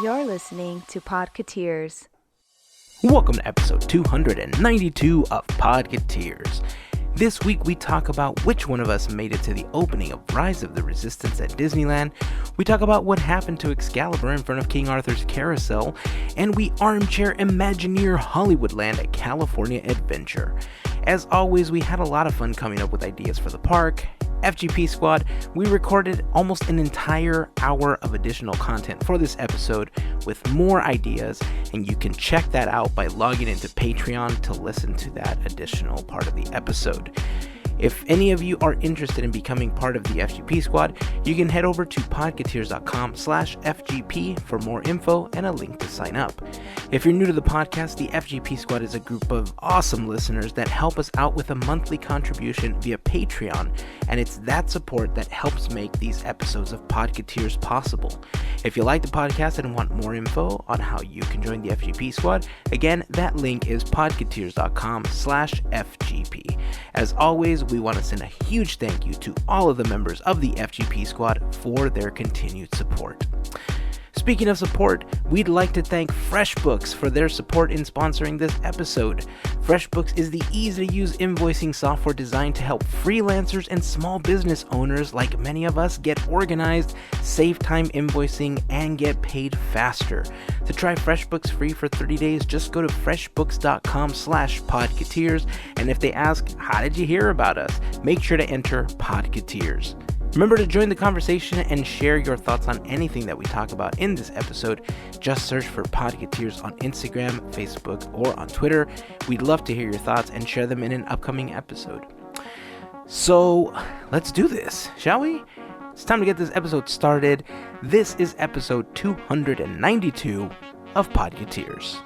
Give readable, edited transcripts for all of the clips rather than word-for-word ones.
You're listening to Podketeers. Welcome to episode 292 of Podketeers. This week we talk about which one of us made it to the opening of Rise of the Resistance at Disneyland. We talk about what happened to Excalibur in front of King Arthur's Carousel. And we Armchair Imagineer Hollywoodland at California Adventure. As always, we had a lot of fun coming up with ideas for the park. FGP Squad, we recorded almost an entire hour of additional content for this episode with more ideas, and you can check that out by logging into Patreon to listen to that additional part of the episode. If any of you are interested in becoming part of the FGP Squad, you can head over to podketeers.com/FGP for more info and a link to sign up. If you're new to the podcast, the FGP Squad is a group of awesome listeners that help us out with a monthly contribution via Patreon, and it's that support that helps make these episodes of Podketeers possible. If you like the podcast and want more info on how you can join the FGP Squad, again, that link is podketeers.com/FGP. As always, we want to send a huge thank you to all of the members of the FGP Squad for their continued support. Speaking of support, we'd like to thank FreshBooks for their support in sponsoring this episode. FreshBooks is the easy-to-use invoicing software designed to help freelancers and small business owners like many of us get organized, save time invoicing, and get paid faster. To try FreshBooks free for 30 days, just go to freshbooks.com/podketeers, and if they ask, how did you hear about us? Make sure to enter Podketeers. Remember to join the conversation and share your thoughts on anything that we talk about in this episode. Just search for Podketeers on Instagram, Facebook, or on Twitter. We'd love to hear your thoughts and share them in an upcoming episode. So, let's do this, shall we? It's time to get this episode started. This is episode 292 of Podketeers.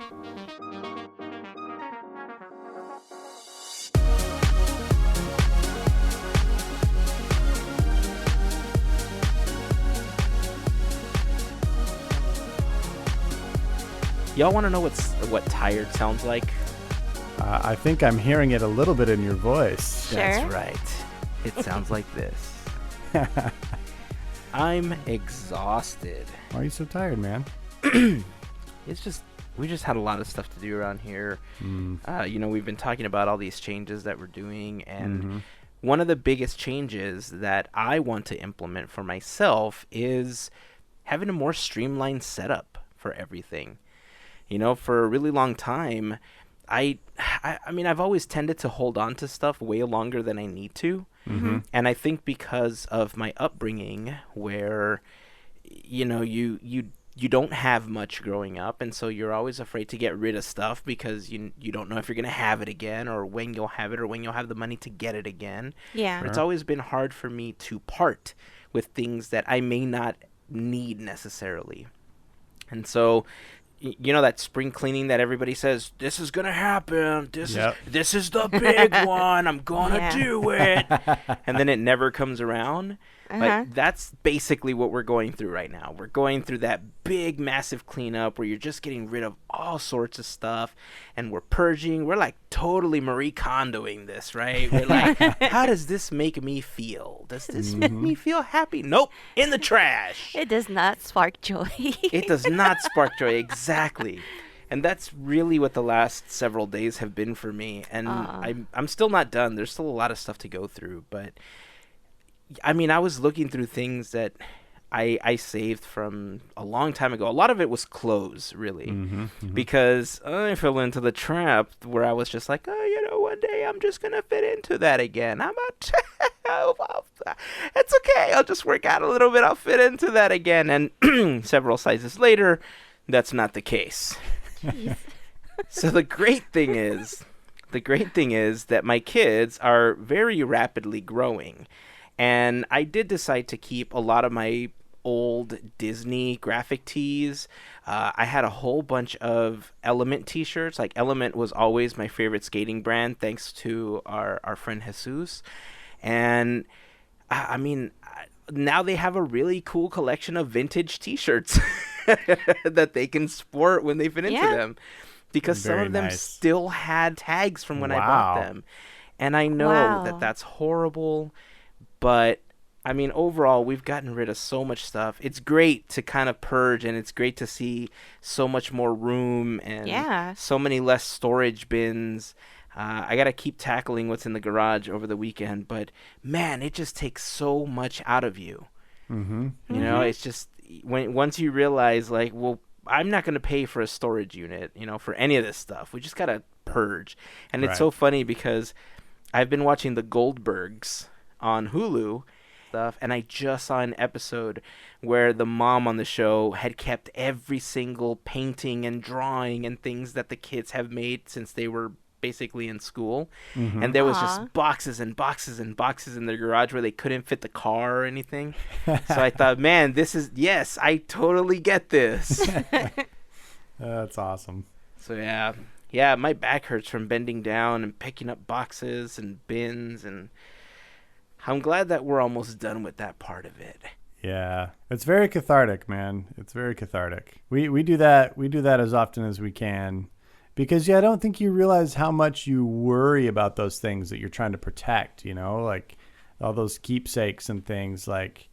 Y'all want to know what tired sounds like? I think I'm hearing it a little bit in your voice. Sure. That's right. It sounds like this. I'm exhausted. Why are you so tired, man? We just had a lot of stuff to do around here. We've been talking about all these changes that we're doing, and one of the biggest changes that I want to implement for myself is having a more streamlined setup for everything. You know, for a really long time, I mean, I've always tended to hold on to stuff way longer than I need to. And I think because of my upbringing where, you know, you don't have much growing up, and so you're always afraid to get rid of stuff because you don't know if you're going to have it again or when you'll have it or when you'll have the money to get it again. Yeah. It's always been hard for me to part with things that I may not need necessarily. And so, you know, that spring cleaning that everybody says, this is going to happen. This is the big one. I'm going to do it. And then it never comes around. Like, that's basically what we're going through right now. We're going through that big, massive cleanup where you're just getting rid of all sorts of stuff. And we're purging. We're like totally Marie Kondoing this, right? We're like, how does this make me feel? Does this make me feel happy? Nope. In the trash. It does not spark joy. It does not spark joy. Exactly. And that's really what the last several days have been for me. And I'm still not done. There's still a lot of stuff to go through. But, I mean, I was looking through things that I saved from a long time ago. A lot of it was clothes, really. Because I fell into the trap where I was just like, one day I'm just going to fit into that again. It's okay. I'll just work out a little bit. I'll fit into that again. And several sizes later, that's not the case. So the great thing is that my kids are very rapidly growing. And I did decide to keep a lot of my old Disney graphic tees. I had a whole bunch of Element t-shirts. Like, Element was always my favorite skating brand, thanks to our friend Jesus. And I mean, now they have a really cool collection of vintage t-shirts that they can sport when they fit into them. Because some of them still had tags from when I bought them. And I know that that's horrible, but I mean, overall, we've gotten rid of so much stuff. It's great to kind of purge, and it's great to see so much more room and so many less storage bins. I got to keep tackling what's in the garage over the weekend, but man, it just takes so much out of you. Mm-hmm. You know, it's just once you realize, like, well, I'm not going to pay for a storage unit, you know, for any of this stuff. We just got to purge. And it's so funny because I've been watching the Goldbergs on Hulu stuff, and I just saw an episode where the mom on the show had kept every single painting and drawing and things that the kids have made since they were basically in school. And there was just boxes and boxes and boxes in their garage where they couldn't fit the car or anything. So I thought, man, yes, I totally get this. That's awesome. So yeah, my back hurts from bending down and picking up boxes and bins, and I'm glad that we're almost done with that part of it. Yeah, it's very cathartic, man. It's very cathartic. We do that as often as we can. Because, I don't think you realize how much you worry about those things that you're trying to protect, you know, like all those keepsakes and things. Like,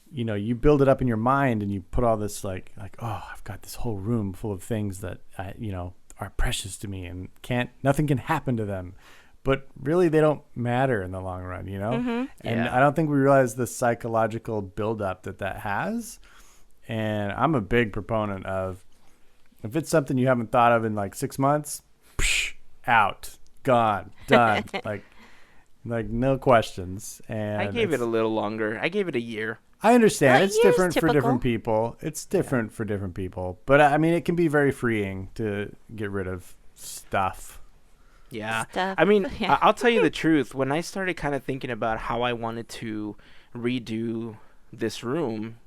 you know, you build it up in your mind and you put all this like, oh, I've got this whole room full of things that, are precious to me and nothing can happen to them. But really, they don't matter in the long run, you know? Mm-hmm. And I don't think we realize the psychological buildup that has. And I'm a big proponent of, if it's something you haven't thought of in like 6 months, out, gone, done, like no questions. And I gave it a little longer. I gave it a year. I understand it's different for different people. It's different for different people, but I mean, it can be very freeing to get rid of stuff. Yeah, I mean, I'll tell you the truth. When I started kind of thinking about how I wanted to redo this room,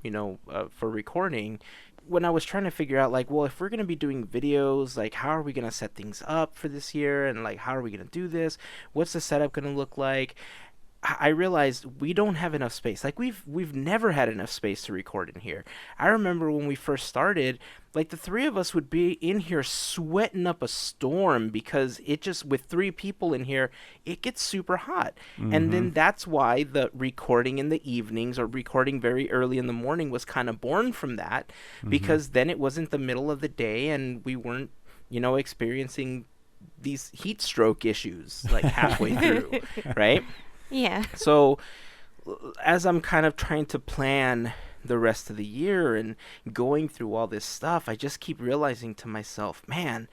for recording, when I was trying to figure out, like, well, if we're going to be doing videos, like, how are we going to set things up for this year? And, like, how are we going to do this? What's the setup going to look like? I realized we don't have enough space. Like, we've never had enough space to record in here. I remember when we first started, like, the three of us would be in here sweating up a storm because it just, with 3 people in here, it gets super hot. Mm-hmm. And then that's why the recording in the evenings or recording very early in the morning was kind of born from that, because then it wasn't the middle of the day and we weren't, experiencing these heat stroke issues like halfway through, right? Yeah. So as I'm kind of trying to plan the rest of the year and going through all this stuff, I just keep realizing to myself, man,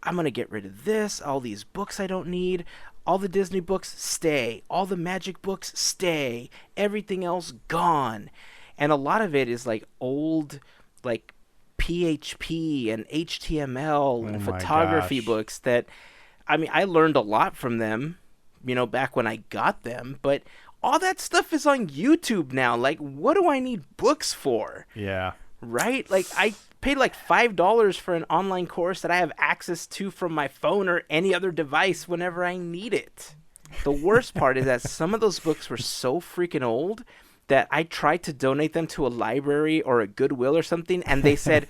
I'm going to get rid of this, all these books I don't need, all the Disney books, stay, all the magic books, stay, everything else, gone. And a lot of it is like old, like PHP and HTML and photography books that, I mean, I learned a lot from them, back when I got them, but all that stuff is on YouTube now. Like, what do I need books for? Yeah. Right? Like, I paid like $5 for an online course that I have access to from my phone or any other device whenever I need it. The worst part is that some of those books were so freaking old that I tried to donate them to a library or a Goodwill or something, and they said,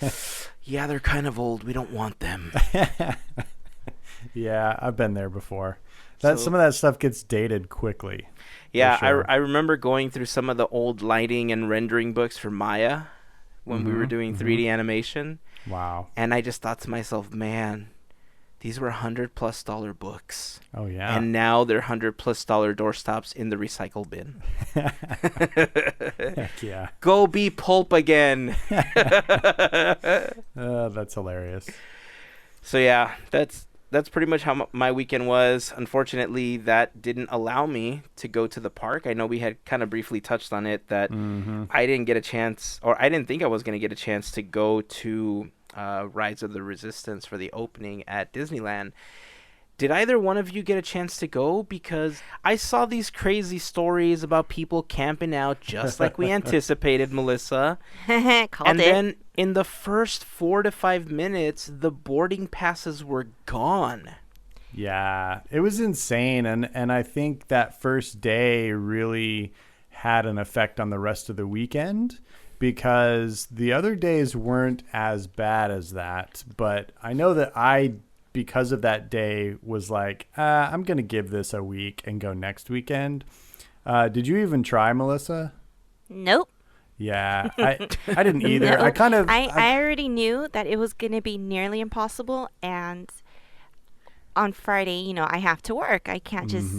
yeah, they're kind of old. We don't want them. Yeah, I've been there before. Some of that stuff gets dated quickly. Yeah, sure. I remember going through some of the old lighting and rendering books for Maya when we were doing 3D animation. Wow. And I just thought to myself, man, these were $100+ books. Oh, yeah. And now they're $100+ doorstops in the recycle bin. Heck yeah. Go be pulp again. That's hilarious. So, yeah, that's pretty much how my weekend was. Unfortunately, that didn't allow me to go to the park. I know we had kind of briefly touched on it, that I didn't get a chance, or I didn't think I was going to get a chance to go to Rise of the Resistance for the opening at Disneyland. Did either one of you get a chance to go? Because I saw these crazy stories about people camping out just like we anticipated, Melissa. Then in the first 4 to 5 minutes, the boarding passes were gone. Yeah, it was insane. And I think that first day really had an effect on the rest of the weekend, because the other days weren't as bad as that. But I know that because of that day, was like, I'm going to give this a week and go next weekend. Did you even try, Melissa? Nope. Yeah, I didn't either. No. I I already knew that it was going to be nearly impossible, and on Friday, I have to work. I can't just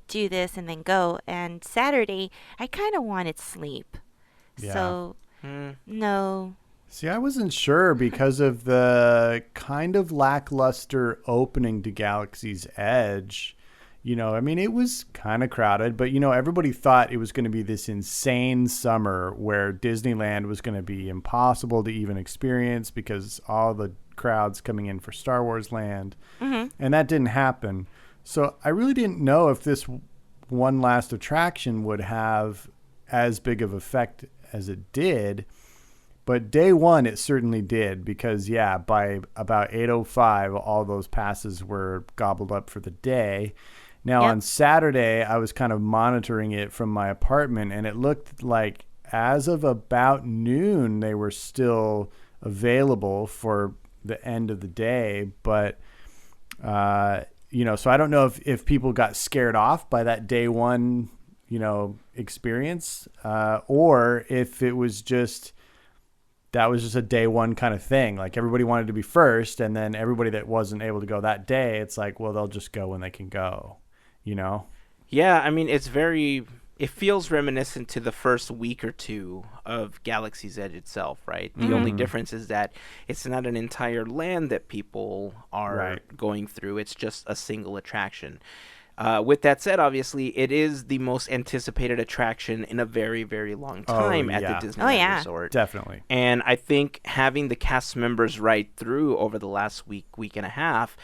do this and then go. And Saturday, I kind of wanted sleep. Yeah. So, no. See, I wasn't sure because of the kind of lackluster opening to Galaxy's Edge. I mean, it was kind of crowded, but, everybody thought it was going to be this insane summer where Disneyland was going to be impossible to even experience because all the crowds coming in for Star Wars Land. And that didn't happen. So I really didn't know if this one last attraction would have as big of effect as it did. But day one, it certainly did because, by about 8:05, all those passes were gobbled up for the day. Now, on Saturday, I was kind of monitoring it from my apartment, and it looked like as of about noon, they were still available for the end of the day. But, so I don't know if people got scared off by that day one, experience, or if it was just... that was just a day one kind of thing. Like everybody wanted to be first, and then everybody that wasn't able to go that day, it's like, well, they'll just go when they can go, Yeah, I mean, it feels reminiscent to the first week or two of Galaxy's Edge itself, right? The only difference is that it's not an entire land that people are going through. It's just a single attraction. With that said, obviously, it is the most anticipated attraction in a very, very long time at the Disneyland Resort. Definitely. And I think having the cast members ride through over the last week and a half,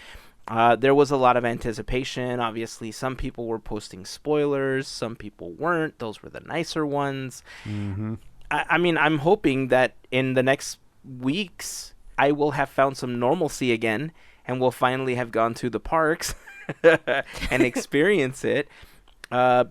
there was a lot of anticipation. Obviously, some people were posting spoilers. Some people weren't. Those were the nicer ones. I mean, I'm hoping that in the next weeks, I will have found some normalcy again, and we'll finally have gone to the parks and experience it,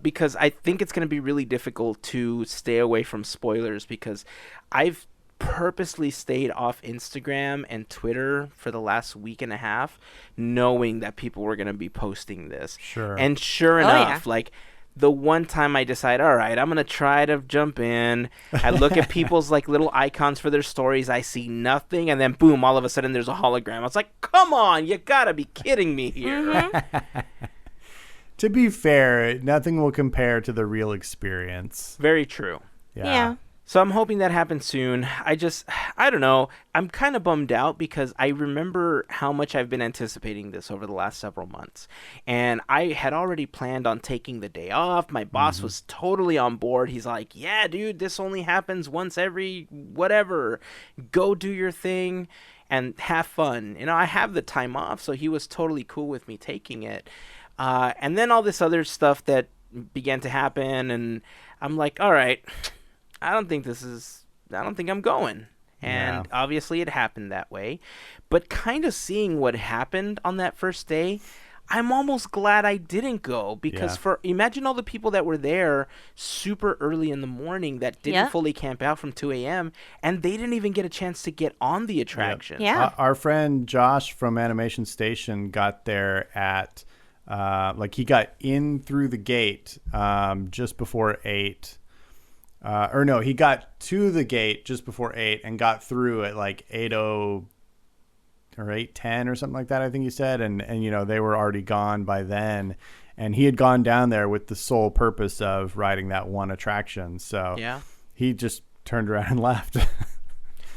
because I think it's going to be really difficult to stay away from spoilers, because I've purposely stayed off Instagram and Twitter for the last week and a half, knowing that people were going to be posting this. Sure. And sure enough, like the one time I decide, all right, I'm going to try to jump in, I look at people's like little icons for their stories, I see nothing, and then boom, all of a sudden there's a hologram. I was like, come on, you got to be kidding me here. To be fair, nothing will compare to the real experience. Very true. Yeah. So I'm hoping that happens soon. I don't know. I'm kind of bummed out because I remember how much I've been anticipating this over the last several months. And I had already planned on taking the day off. My boss was totally on board. He's like, yeah, dude, this only happens once every whatever. Go do your thing and have fun. I have the time off, so he was totally cool with me taking it. And then all this other stuff that began to happen, and I'm like, all right, I don't think I'm going. And obviously it happened that way. But kind of seeing what happened on that first day, I'm almost glad I didn't go, because imagine all the people that were there super early in the morning that didn't fully camp out from 2 a.m. and they didn't even get a chance to get on the attraction. Yeah. Our friend Josh from Animation Station got there at, he got in through the gate just before 8. He got to the gate just before 8 and got through at like 8:00 or 8:10 or something like that, I think he said. And they were already gone by then. And he had gone down there with the sole purpose of riding that one attraction. So he just turned around and left.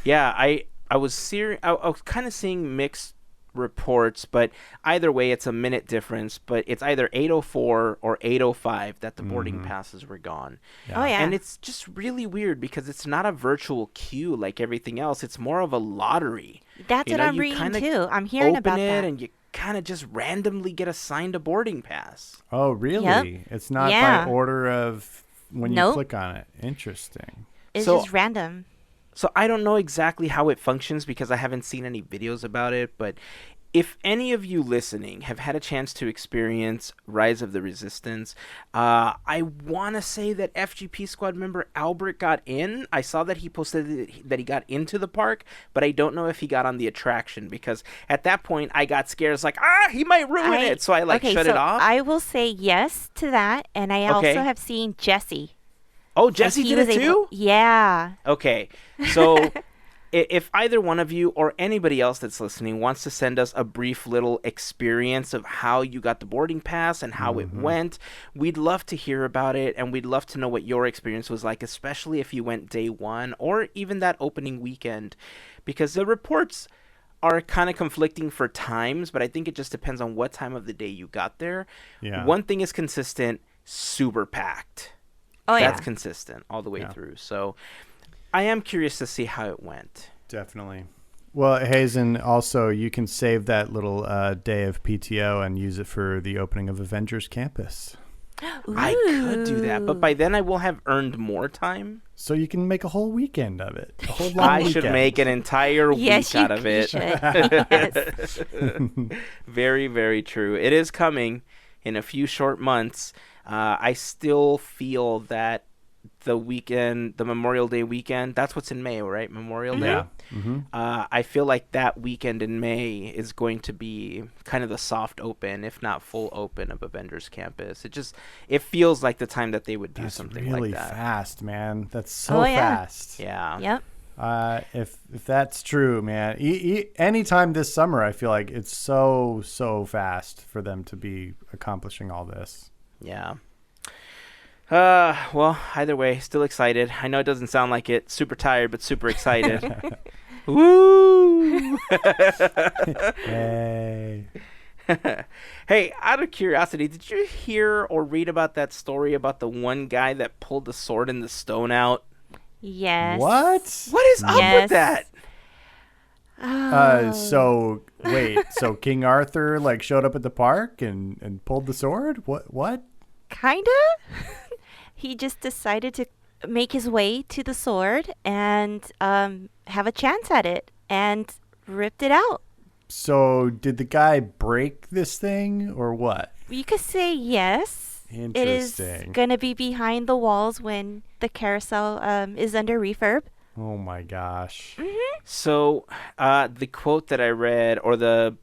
I was kind of seeing mixed reports, but either way it's a minute difference, but it's either 8:04 or 8:05 that the boarding passes were gone. And it's just really weird because it's not a virtual queue like everything else. It's more of a lottery. That's what I'm reading too. I'm hearing about that. And you kind of just randomly get assigned a boarding pass. Oh, really? Yep. It's not by order of when you click on it. Interesting. It's just random. So I don't know exactly how it functions because I haven't seen any videos about it, but if any of you listening have had a chance to experience Rise of the Resistance, I want to say that FGP Squad member Albert got in. I saw that he posted that he got into the park, but I don't know if he got on the attraction, because at that point I got scared. It's like, he might ruin it. So I shut it off. I will say yes to that, and I also have seen Jesse. Oh, Jesse did it too? Yeah. Okay, so if either one of you or anybody else that's listening wants to send us a brief little experience of how you got the boarding pass and how it went, we'd love to hear about it, and we'd love to know what your experience was like, especially if you went day one or even that opening weekend, because the reports are kind of conflicting for times, but I think it just depends on what time of the day you got there. Yeah. One thing is consistent, super packed. Oh, yeah. That's consistent all the way through. So I am curious to see how it went. Definitely. Well, Heyzen, also, you can save that little day of PTO and use it for the opening of Avengers Campus. I could do that, but by then I will have earned more time. So you can make a whole weekend of it. A whole long weekend. I should make an entire week out of it. Yes. Very, very true. It is coming in a few short months. I still feel that the weekend, the Memorial Day weekend, that's what's in May, right? Memorial Day. Yeah. Mm-hmm. I feel like that weekend in May is going to be kind of the soft open, if not full open, of Avengers Campus. It feels like the time that they would do something really like that. Fast, man. That's so fast. Yeah. Yep. If that's true, man, anytime this summer, I feel like it's so fast for them to be accomplishing all this. Yeah. Well, either way, still excited. I know it doesn't sound like it. Super tired, but super excited. Woo! Hey. Hey, out of curiosity, did you hear or read about that story about the one guy that pulled the sword and the stone out? Yes. What? What is up with that? Oh. So King Arthur showed up at the park and pulled the sword? What? Kinda. He just decided to make his way to the sword and have a chance at it and ripped it out. So did the guy break this thing or what? You could say yes. It is Interesting. going to be behind the walls when the carousel is under refurb. Oh my gosh. Mm-hmm. So, the quote that I read, or the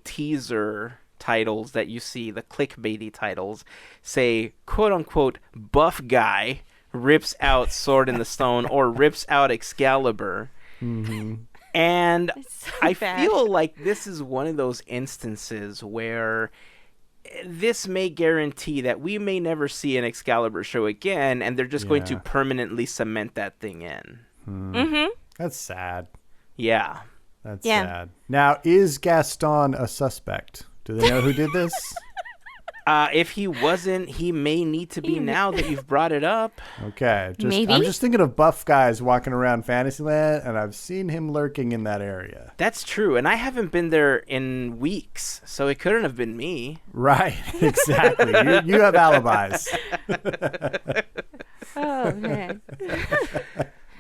teaser titles that you see, the clickbaity titles, say, quote unquote, buff guy rips out Sword in the Stone or rips out Excalibur. Mm-hmm. And So I bad. feel like this is one of those instances where this may guarantee that we may never see an Excalibur show again, and they're just going to Yeah. permanently cement that thing in. Mm-hmm. That's sad. Yeah. That's Yeah. sad. Now, is Gaston a suspect? Do they know who did this? If he wasn't, he may need to be now that you've brought it up. Okay. Maybe? I'm just thinking of buff guys walking around Fantasyland, and I've seen him lurking in that area. That's true, and I haven't been there in weeks, so it couldn't have been me. Right. Exactly. you have alibis. Oh, man.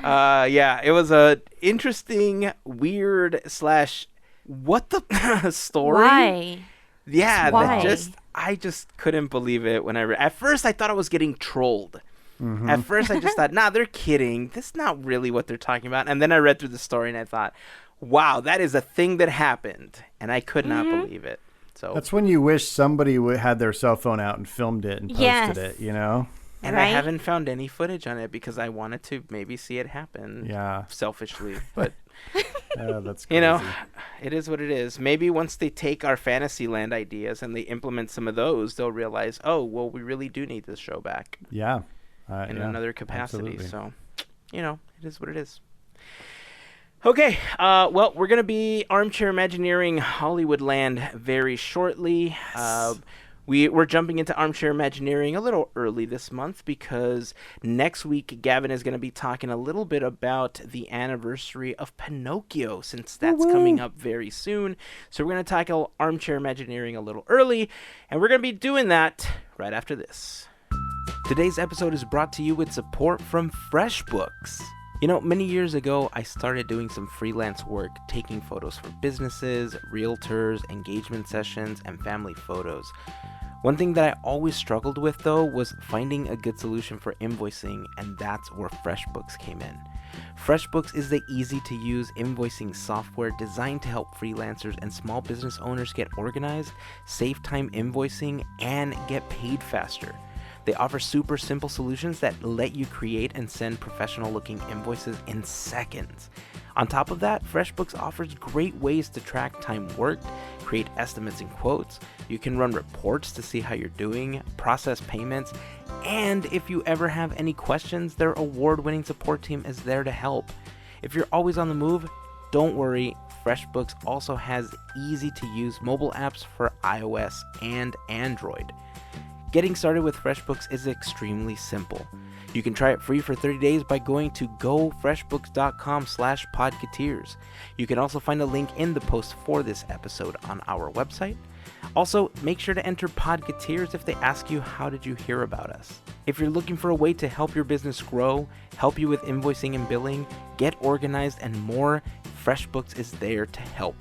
Yeah, it was a interesting, weird / what the story. Why? Yeah, Why? I just couldn't believe it when I read. At first, I thought I was getting trolled. Mm-hmm. At first, I just thought, nah, they're kidding. This is not really what they're talking about. And then I read through the story and I thought, wow, that is a thing that happened, and I could not believe it. So That's when you wish somebody had their cell phone out and filmed it and posted Yes. it, you know? And I Right? haven't found any footage on it because I wanted to maybe see it happen. Yeah. Selfishly, but That's crazy. you know, it is what it is. Maybe once they take our Fantasyland ideas and they implement some of those, they'll realize, oh, well, we really do need this show back Yeah. in Yeah, another capacity. absolutely. So, you know, it is what it is. Okay, well, we're going to be Armchair Imagineering Hollywoodland very shortly. We're jumping into Armchair Imagineering a little early this month because next week Gavin is going to be talking a little bit about the anniversary of Pinocchio, since that's coming up very soon. So we're going to tackle Armchair Imagineering a little early, and we're going to be doing that right after this. Today's episode is brought to you with support from FreshBooks. You know, many years ago, I started doing some freelance work, taking photos for businesses, realtors, engagement sessions, and family photos. One thing that I always struggled with, though, was finding a good solution for invoicing, and that's where FreshBooks came in. FreshBooks is the easy-to-use invoicing software designed to help freelancers and small business owners get organized, save time invoicing, and get paid faster. They offer super simple solutions that let you create and send professional-looking invoices in seconds. On top of that, FreshBooks offers great ways to track time worked, create estimates and quotes. You can run reports to see how you're doing, process payments, and if you ever have any questions, their award-winning support team is there to help. If you're always on the move, don't worry. FreshBooks also has easy-to-use mobile apps for iOS and Android. Getting started with FreshBooks is extremely simple. You can try it free for 30 days by going to gofreshbooks.com/podketeers. You can also find a link in the post for this episode on our website. Also, make sure to enter Podketeers if they ask you how did you hear about us. If you're looking for a way to help your business grow, help you with invoicing and billing, get organized, and more, FreshBooks is there to help.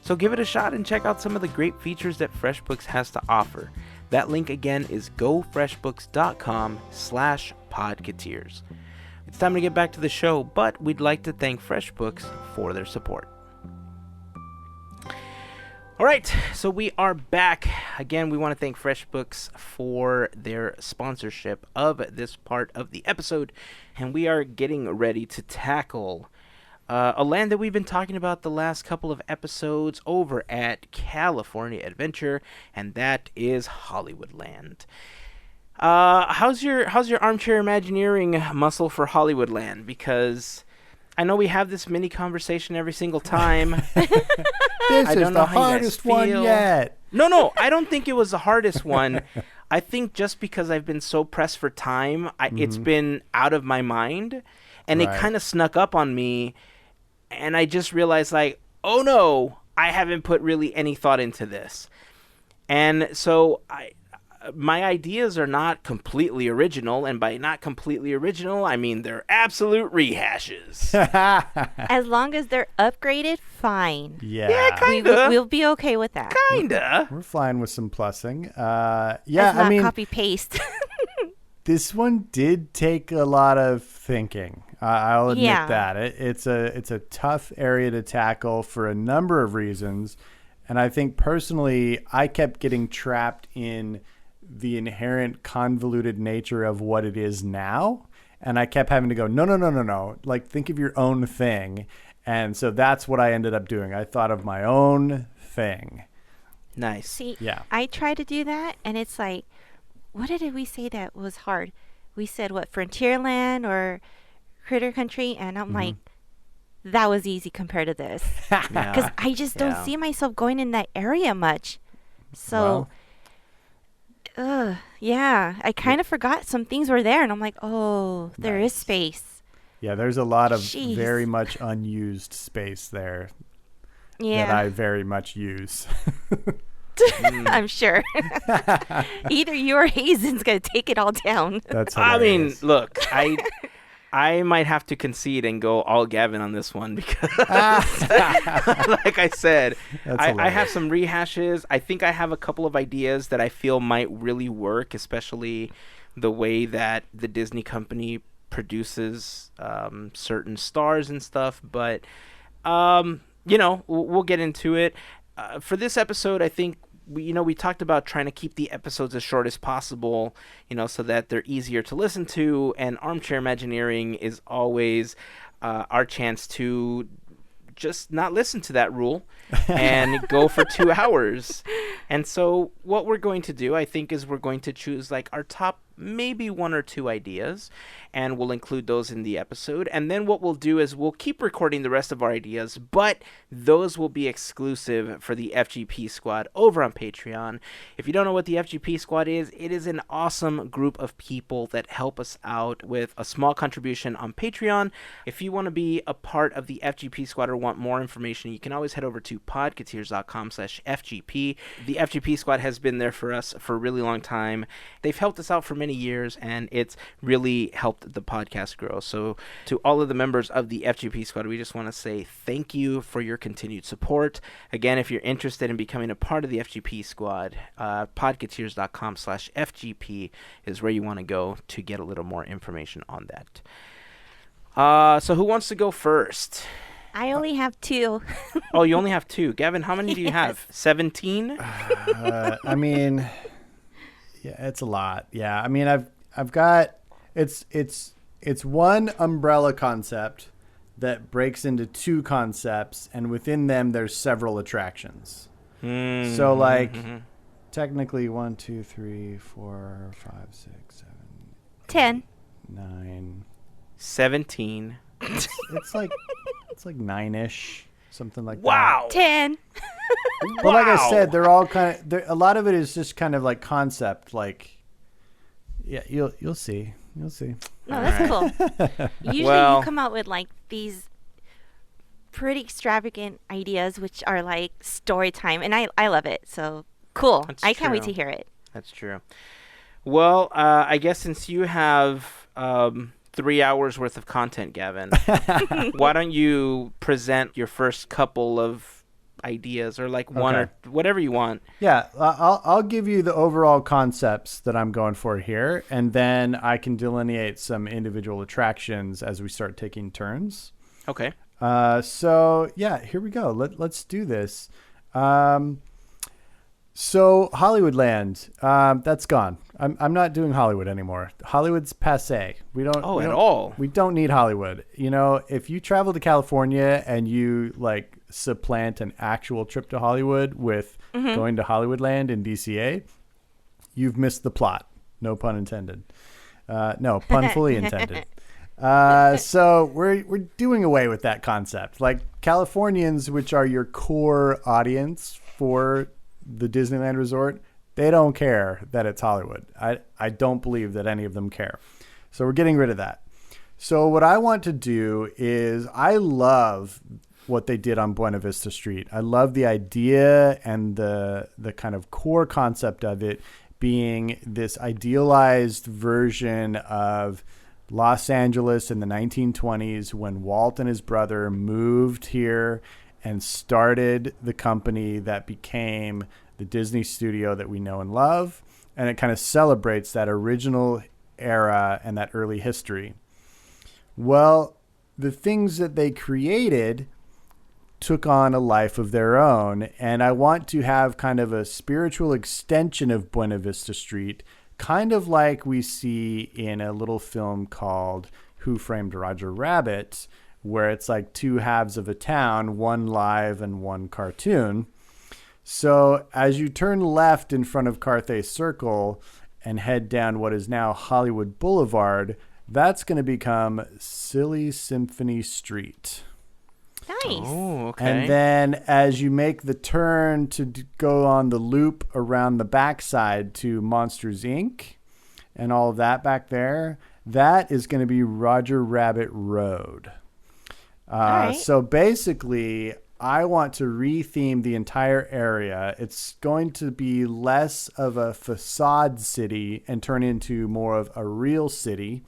So give it a shot and check out some of the great features that FreshBooks has to offer. That link again is gofreshbooks.com/podketeers. It's time to get back to the show, but we'd like to thank FreshBooks for their support. All right, so we are back. Again, we want to thank FreshBooks for their sponsorship of this part of the episode, and we are getting ready to tackle a land that we've been talking about the last couple of episodes over at California Adventure, and that is Hollywoodland. How's your Armchair Imagineering muscle for Hollywoodland? Because I know we have this mini conversation every single time. This is the hardest one yet. No, I don't think it was the hardest one. I think just because I've been so pressed for time, it's been out of my mind, and it kind of snuck up on me. And I just realized, like, oh no, I haven't put really any thought into this. And so my ideas are not completely original. And by not completely original, I mean they're absolute rehashes. As long as they're upgraded, fine. Yeah, kind of. We'll be okay with that. Kinda. We're flying with some plussing. It's not copy-paste. This one did take a lot of thinking. I'll admit that. It's a tough area to tackle for a number of reasons. And I think personally, I kept getting trapped in the inherent convoluted nature of what it is now. And I kept having to go, no. Like, think of your own thing. And so that's what I ended up doing. I thought of my own thing. Nice. See, I try to do that, and it's like, what did we say that was hard? We said, what, Frontierland or Critter Country? And I'm like, that was easy compared to this. Because I just don't see myself going in that area much. So, I kind of forgot some things were there. And I'm like, oh, there is space. Yeah, there's a lot of very much unused space there that I very much use. I'm sure. Either you or Heyzen's going to take it all down. That's hilarious. I mean, look, I might have to concede and go all Gavin on this one because, like I said, I have some rehashes. I think I have a couple of ideas that I feel might really work, especially the way that the Disney company produces certain stars and stuff. But, we'll get into it. For this episode, I think we talked about trying to keep the episodes as short as possible, so that they're easier to listen to. And Armchair Imagineering is always our chance to just not listen to that rule and go for 2 hours. And so what we're going to do, I think, is we're going to choose like our top maybe 1 or 2 ideas, and we'll include those in the episode. And then what we'll do is we'll keep recording the rest of our ideas, but those will be exclusive for the FGP Squad over on Patreon. If you don't know what the FGP Squad is, it is an awesome group of people that help us out with a small contribution on Patreon. If you want to be a part of the FGP Squad or want more information, you can always head over to podketeers.com/FGP. The FGP Squad has been there for us for a really long time. They've helped us out for many years, and it's really helped the podcast grow. So to all of the members of the FGP Squad, we just want to say thank you for your continued support. Again, if you're interested in becoming a part of the FGP Squad, podketeers.com/FGP is where you want to go to get a little more information on that. So who wants to go first? I only have 2. Oh, you only have 2. Gavin, how many do you have? 17? I mean, Yeah, it's a lot. Yeah, I mean, I've got it's one umbrella concept that breaks into two concepts, and within them there's several attractions. Mm-hmm. So like technically 1, 2, 3, 4, 5, 6, 7, 10, 9, 17. It's like 9-ish, something like Wow. 10. that. But like I said, they're all kind of. A lot of it is just kind of like concept. Like, yeah, you'll see. You'll see. No, that's cool. Usually you come out with like these pretty extravagant ideas, which are like story time, and I love it. So cool. I can't wait to hear it. That's true. Well, I guess since you have 3 hours worth of content, Gavin, why don't you present your first couple of ideas, or like one or whatever you want? Yeah, I'll give you the overall concepts that I'm going for here, and then I can delineate some individual attractions as we start taking turns. Okay. So yeah, here we go. Let's do this. So Hollywoodland, that's gone. I'm not doing Hollywood anymore. Hollywood's passé. We don't need Hollywood. You know, if you travel to California and you like supplant an actual trip to Hollywood with going to Hollywoodland in DCA, you've missed the plot. No pun intended. No, pun fully intended. So we're doing away with that concept. Like Californians, which are your core audience for the Disneyland Resort, they don't care that it's Hollywood. I don't believe that any of them care. So we're getting rid of that. So what I want to do is, I love what they did on Buena Vista Street. I love the idea and the kind of core concept of it being this idealized version of Los Angeles in the 1920s, when Walt and his brother moved here and started the company that became the Disney studio that we know and love. And it kind of celebrates that original era and that early history. Well, the things that they created took on a life of their own. And I want to have kind of a spiritual extension of Buena Vista Street, kind of like we see in a little film called Who Framed Roger Rabbit, where it's like two halves of a town, one live and one cartoon. So as you turn left in front of Carthay Circle and head down what is now Hollywood Boulevard, that's going to become Silly Symphony Street. Nice. Oh, okay. And then as you make the turn to go on the loop around the backside to Monsters, Inc. and all of that back there, that is going to be Roger Rabbit Road. Right. So basically, I want to retheme the entire area. It's going to be less of a facade city and turn into more of a real city,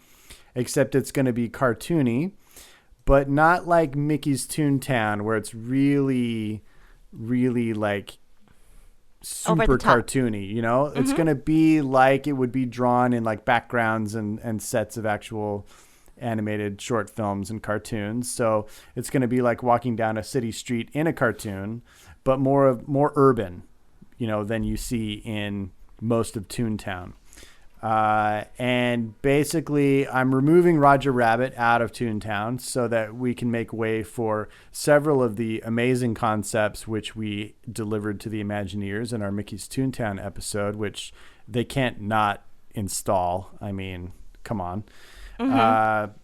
except it's going to be cartoony, but not like Mickey's Toontown, where it's really, really like super cartoony, you know? It's going to be like it would be drawn in like backgrounds and sets of actual animated short films and cartoons. So it's going to be like walking down a city street in a cartoon, but more urban, you know, than you see in most of Toontown. And basically I'm removing Roger Rabbit out of Toontown so that we can make way for several of the amazing concepts which we delivered to the Imagineers in our Mickey's Toontown episode, which they can't not install. I mean, come on.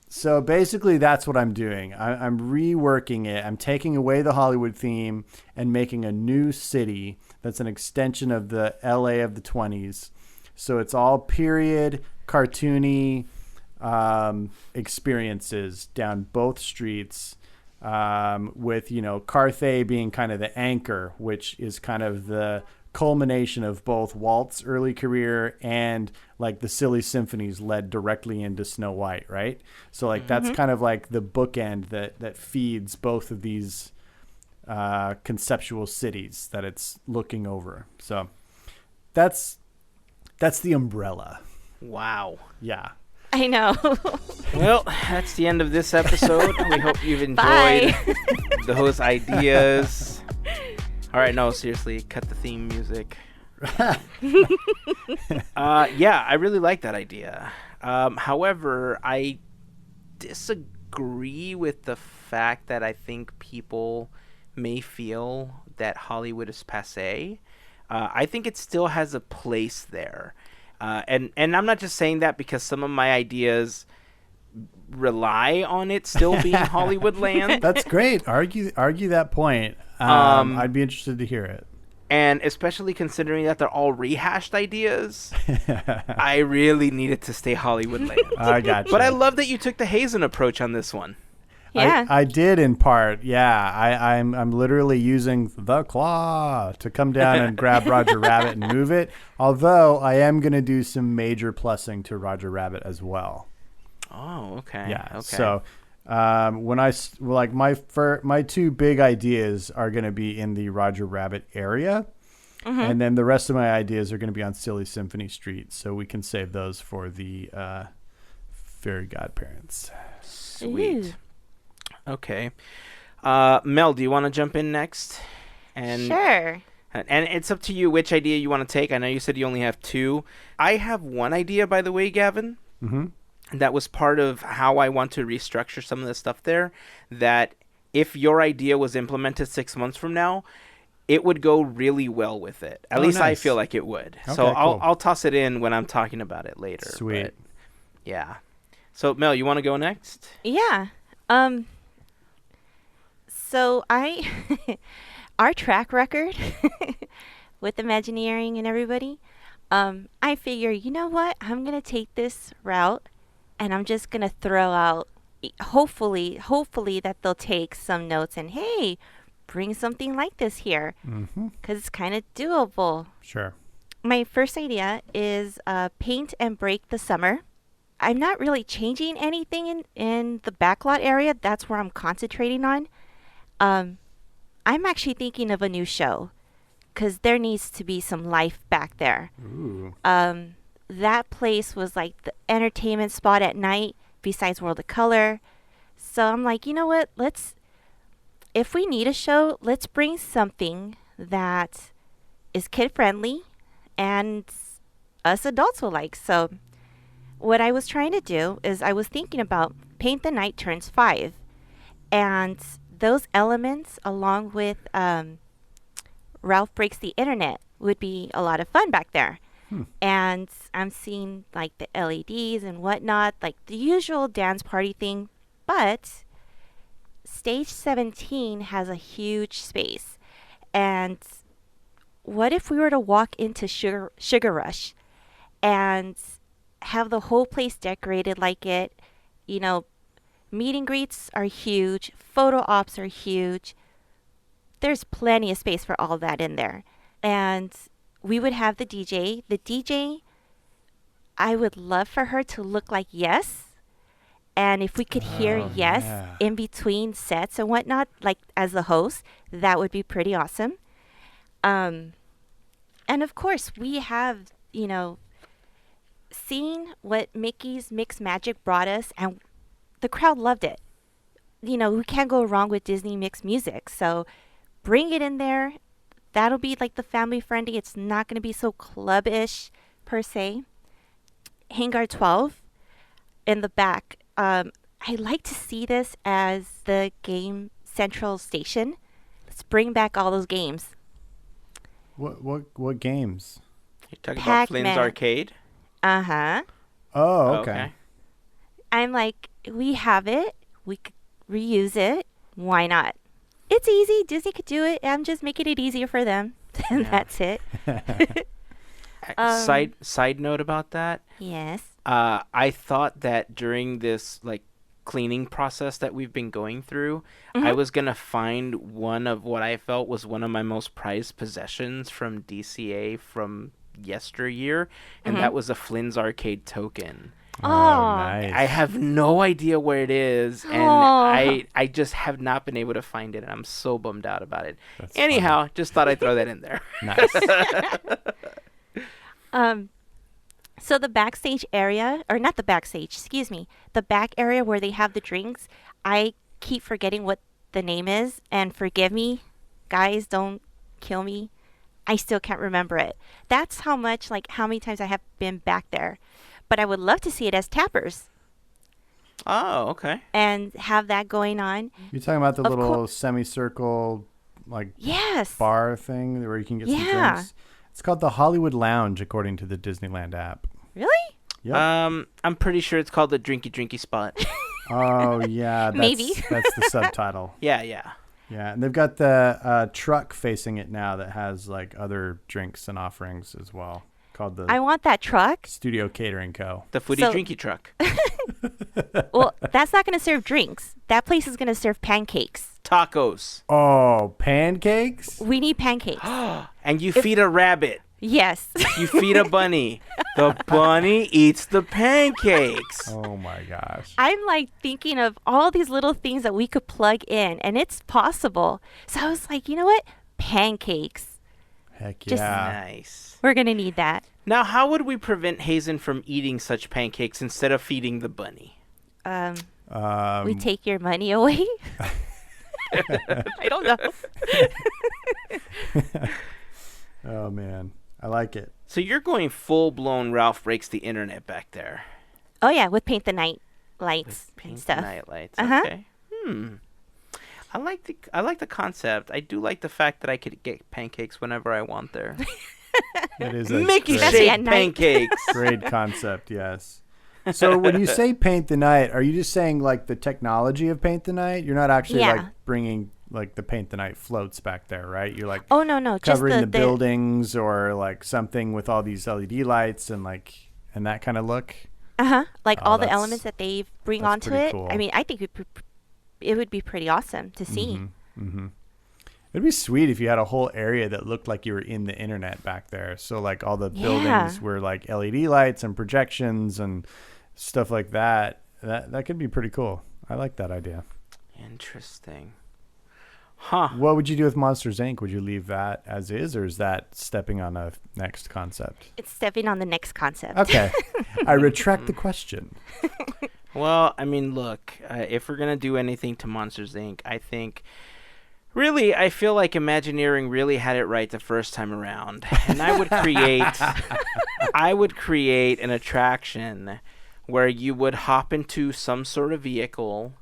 So basically that's what I'm doing. I'm reworking it. I'm taking away the Hollywood theme and making a new city that's an extension of the LA of the 20s. So it's all period, cartoony experiences down both streets, with, you know, Carthay being kind of the anchor, which is kind of the culmination of both Walt's early career and like the Silly Symphonies led directly into Snow White, right? So like that's kind of like the bookend that feeds both of these conceptual cities that it's looking over. So that's the umbrella. Wow. Yeah. I know. Well, that's the end of this episode. We hope you've enjoyed those ideas. All right, no, seriously, cut the theme music. Yeah, I really like that idea. However, I disagree with the fact that I think people may feel that Hollywood is passé. I think it still has a place there. And I'm not just saying that because some of my ideas rely on it still being Hollywoodland. That's great. Argue that point. I'd be interested to hear it. And especially considering that they're all rehashed ideas, I really needed to stay Hollywoodland. I got you. But I love that you took the Heyzen approach on this one. Yeah. I did in part. Yeah, I'm literally using the claw to come down and grab Roger Rabbit and move it. Although I am going to do some major plussing to Roger Rabbit as well. Oh, okay. Yeah. Okay. So when my two big ideas are going to be in the Roger Rabbit area, and then the rest of my ideas are going to be on Silly Symphony Street. So we can save those for the Fairy Godparents. Sweet. Ooh. Okay. Mel, do you want to jump in next? Sure. And it's up to you which idea you want to take. I know you said you only have two. I have one idea, by the way, Gavin. Mm-hmm. That was part of how I want to restructure some of the stuff there. That if your idea was implemented 6 months from now, it would go really well with it. At least nice. I feel like it would. Okay, so I'll toss it in when I'm talking about it later. Sweet. But, yeah. So, Mel, you want to go next? Yeah. So our track record with Imagineering and everybody, I figure, you know what? I'm going to take this route and I'm just going to throw out, hopefully that they'll take some notes and, hey, bring something like this here. Because it's kind of doable. Sure. My first idea is paint and break the summer. I'm not really changing anything in the backlot area. That's where I'm concentrating on. I'm actually thinking of a new show because there needs to be some life back there. Ooh. That place was like the entertainment spot at night besides World of Color. So I'm like, you know what? If we need a show, let's bring something that is kid friendly and us adults will like. So what I was trying to do is I was thinking about Paint the Night Turns 5. And those elements, along with Ralph Breaks the Internet, would be a lot of fun back there. And I'm seeing like the LEDs and whatnot, like the usual dance party thing. But Stage 17 has a huge space. And what if we were to walk into Sugar Rush and have the whole place decorated like it? You know, meet and greets are huge. Photo ops are huge. There's plenty of space for all that in there. And we would have the DJ. The DJ, I would love for her to look like Yes. And if we could hear Yes in between sets and whatnot, like as the host, that would be pretty awesome. And of course, we have, seen what Mickey's Mix Magic brought us, and the crowd loved it. We can't go wrong with Disney Mix music. So bring it in there. That'll be like the family friendly. It's not going to be so clubbish per se. Hangar 12 in the back. I like to see this as the game central station. Let's bring back all those games. What games? You're talking about Flynn's Arcade? Uh-huh. Oh, okay. I'm like, we have it. We could reuse it. Why not? It's easy. Disney could do it. I'm just making it easier for them. And that's it. Side note about that. Yes. I thought that during this cleaning process that we've been going through, I was gonna find one of what I felt was one of my most prized possessions from DCA from yesteryear, and that was a Flynn's Arcade token. Oh, nice. I have no idea where it is, and I just have not been able to find it, and I'm so bummed out about it. That's Anyhow, funny. Just thought I'd throw that in there. Nice. So the backstage area, or not the backstage, excuse me, the back area where they have the drinks, I keep forgetting what the name is, and forgive me, guys, don't kill me. I still can't remember it. That's how many times I have been back there. But I would love to see it as tappers. Oh, okay. And have that going on. You're talking about the little semicircle, yes, bar thing where you can get some drinks? It's called the Hollywood Lounge, according to the Disneyland app. Really? Yep. I'm pretty sure it's called the Drinky spot. Oh, yeah. Maybe. That's the subtitle. Yeah. Yeah, and they've got the truck facing it now that has other drinks and offerings as well. Called the I want that truck. Studio Catering Co. The foodie drinky truck. Well, that's not going to serve drinks. That place is going to serve pancakes. Tacos. Oh, pancakes? We need pancakes. And you feed a rabbit. Yes. You feed a bunny. The bunny eats the pancakes. Oh my gosh. I'm thinking of all these little things that we could plug in, and it's possible. So I was like, you know what? Pancakes. Heck Just yeah. Nice. We're going to need that. Now, how would we prevent Heyzen from eating such pancakes instead of feeding the bunny? We take your money away? I don't know. Oh, man. I like it. So you're going full-blown Ralph Breaks the Internet back there. Oh, yeah, with Paint the Night lights and Paint stuff. the night lights. Uh-huh. Okay. I like the concept. I do like the fact that I could get pancakes whenever I want there. It is a Mickey Especially shaped at night. pancakes. great concept, yes. So when you say Paint the Night, are you just saying the technology of Paint the Night? You're not actually bringing the Paint the Night floats back there, right? You're Oh, no. covering Just the buildings or something with all these LED lights and and that kind of look. Uh-huh. All the that's- elements that they bring that's onto pretty it. cool. I mean, I think it would be pretty awesome to see. Mm-hmm. It'd be sweet if you had a whole area that looked like you were in the internet back there. So all the buildings were LED lights and projections and stuff like that. That could be pretty cool. I like that idea. Interesting. Huh. What would you do with Monsters Inc? Would you leave that as is, or is that stepping on a next concept? It's stepping on the next concept. Okay. I retract the question. Well, I mean, look, if we're going to do anything to Monsters, Inc., I feel like Imagineering really had it right the first time around. And I would create an attraction where you would hop into some sort of vehicle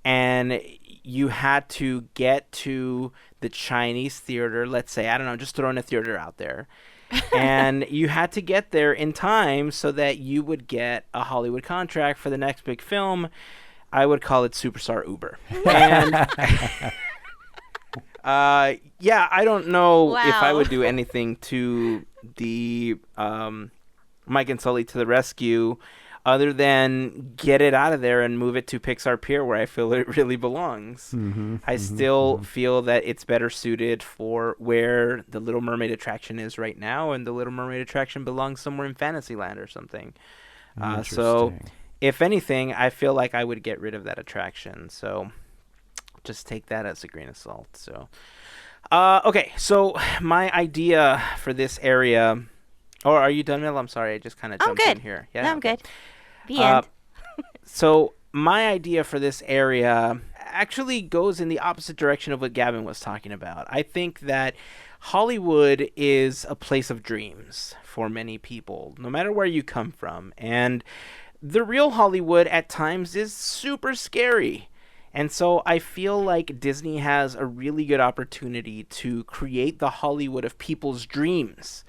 and you had to get to the Chinese theater, let's say, I don't know, just throwing a theater out there. And you had to get there in time so that you would get a Hollywood contract for the next big film. I would call it Superstar Uber. And I don't know if I would do anything to the Mike and Sully to the rescue other than get it out of there and move it to Pixar Pier where I feel it really belongs. I still feel that it's better suited for where the Little Mermaid attraction is right now, and the Little Mermaid attraction belongs somewhere in Fantasyland or something. So if anything, I feel like I would get rid of that attraction. So just take that as a grain of salt. So, okay. So my idea for this area, or are you done, Mel? I'm sorry. I just kind of jumped in here. Yeah, I'm okay. good. The end. So my idea for this area actually goes in the opposite direction of what Gavin was talking about. I think that Hollywood is a place of dreams for many people, no matter where you come from. And the real Hollywood at times is super scary. And so I feel like Disney has a really good opportunity to create the Hollywood of people's dreams.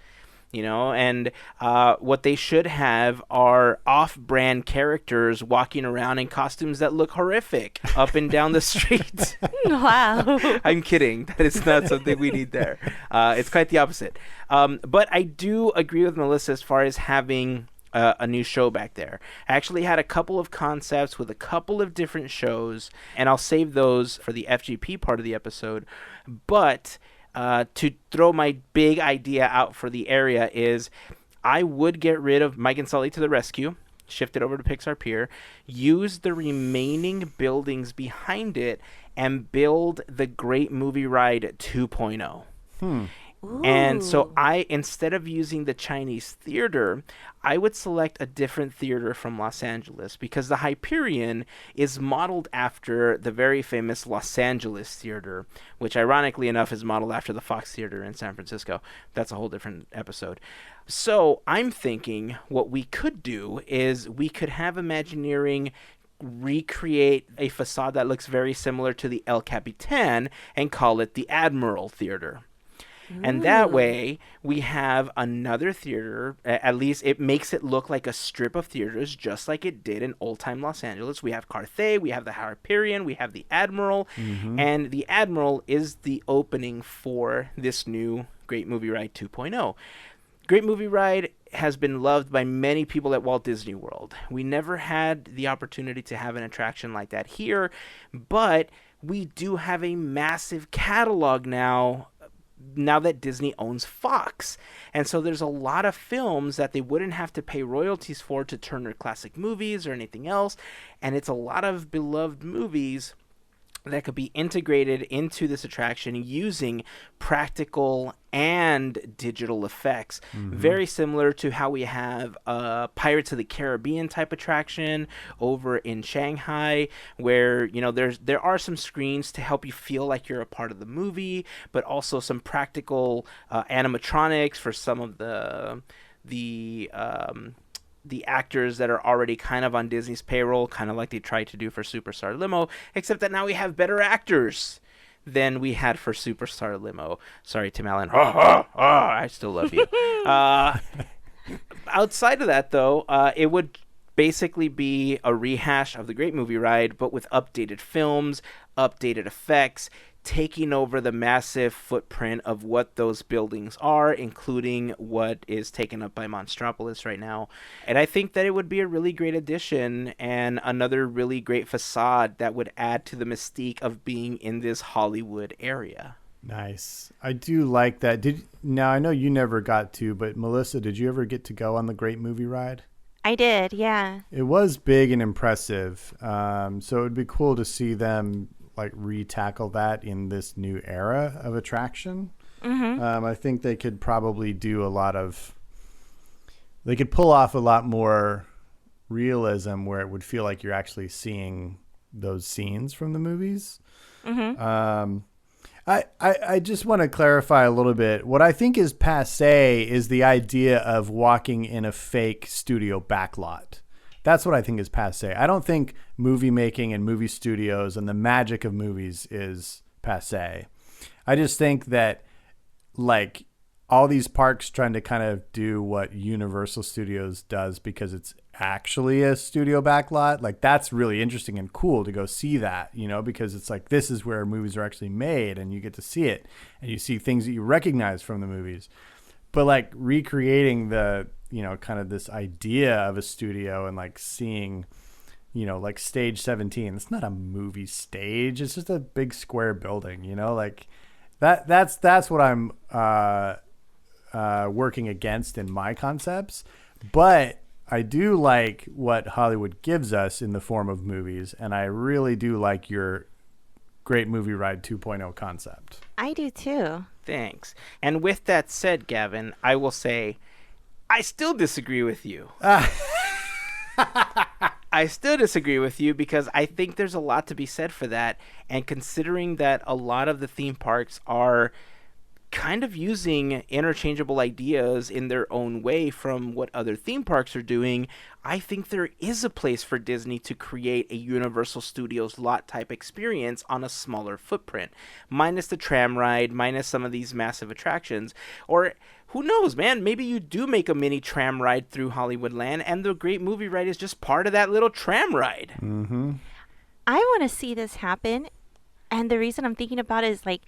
And what they should have are off-brand characters walking around in costumes that look horrific up and down the street. Wow. I'm kidding. That is not something we need there. It's quite the opposite. But I do agree with Melissa as far as having a new show back there. I actually had a couple of concepts with a couple of different shows, and I'll save those for the FGP part of the episode. But to throw my big idea out for the area is I would get rid of Mike and Sully to the rescue, shift it over to Pixar Pier, use the remaining buildings behind it, and build the Great Movie Ride 2.0. And so Ooh. instead of using the Chinese theater, I would select a different theater from Los Angeles because the Hyperion is modeled after the very famous Los Angeles Theater, which ironically enough is modeled after the Fox Theater in San Francisco. That's a whole different episode. So I'm thinking what we could do is we could have Imagineering recreate a facade that looks very similar to the El Capitan and call it the Admiral Theater. And that Ooh. way, we have another theater. At least it makes it look like a strip of theaters, just like it did in old-time Los Angeles. We have Carthay, we have the Hyperion, we have the Admiral. And the Admiral is the opening for this new Great Movie Ride 2.0. Great Movie Ride has been loved by many people at Walt Disney World. We never had the opportunity to have an attraction like that here, but we do have a massive catalog now that Disney owns Fox. And so there's a lot of films that they wouldn't have to pay royalties for to Turner Classic Movies or anything else. And it's a lot of beloved movies that could be integrated into this attraction using practical and digital effects. Very similar to how we have a Pirates of the Caribbean type attraction over in Shanghai, where there are some screens to help you feel like you're a part of the movie, but also some practical animatronics for some of the actors that are already kind of on Disney's payroll, kind of like they tried to do for Superstar Limo, except that now we have better actors than we had for Superstar Limo. Sorry, Tim Allen. I still love you. Outside of that, though, it would basically be a rehash of the Great Movie Ride, but with updated films, updated effects, taking over the massive footprint of what those buildings are, including what is taken up by Monstropolis right now. And I think that it would be a really great addition and another really great facade that would add to the mystique of being in this Hollywood area. Nice. I do like that. Now, I know you never got to, but Melissa, did you ever get to go on the Great Movie Ride? I did, yeah. It was big and impressive. So it would be cool to see them like re-tackle that in this new era of attraction. I think they could probably do they could pull off a lot more realism where it would feel like you're actually seeing those scenes from the movies. I just want to clarify a little bit. What I think is passé is the idea of walking in a fake studio backlot. That's what I think is passé. I don't think movie making and movie studios and the magic of movies is passé. I just think that like all these parks trying to kind of do what Universal Studios does because it's actually a studio backlot, like that's really interesting and cool to go see that, because it's like this is where movies are actually made and you get to see it and you see things that you recognize from the movies. But like recreating the kind of this idea of a studio and like seeing, like stage 17. It's not a movie stage. It's just a big square building, like that's what I'm working against in my concepts. But I do like what Hollywood gives us in the form of movies. And I really do like your Great Movie Ride 2.0 concept. I do too. Thanks. And with that said, Gavin, I will say I still disagree with you. I still disagree with you because I think there's a lot to be said for that. And considering that a lot of the theme parks are kind of using interchangeable ideas in their own way from what other theme parks are doing, I think there is a place for Disney to create a Universal Studios lot type experience on a smaller footprint, minus the tram ride, minus some of these massive attractions. Or who knows, man, maybe you do make a mini tram ride through Hollywoodland and the Great Movie Ride is just part of that little tram ride. I want to see this happen, and the reason I'm thinking about it is like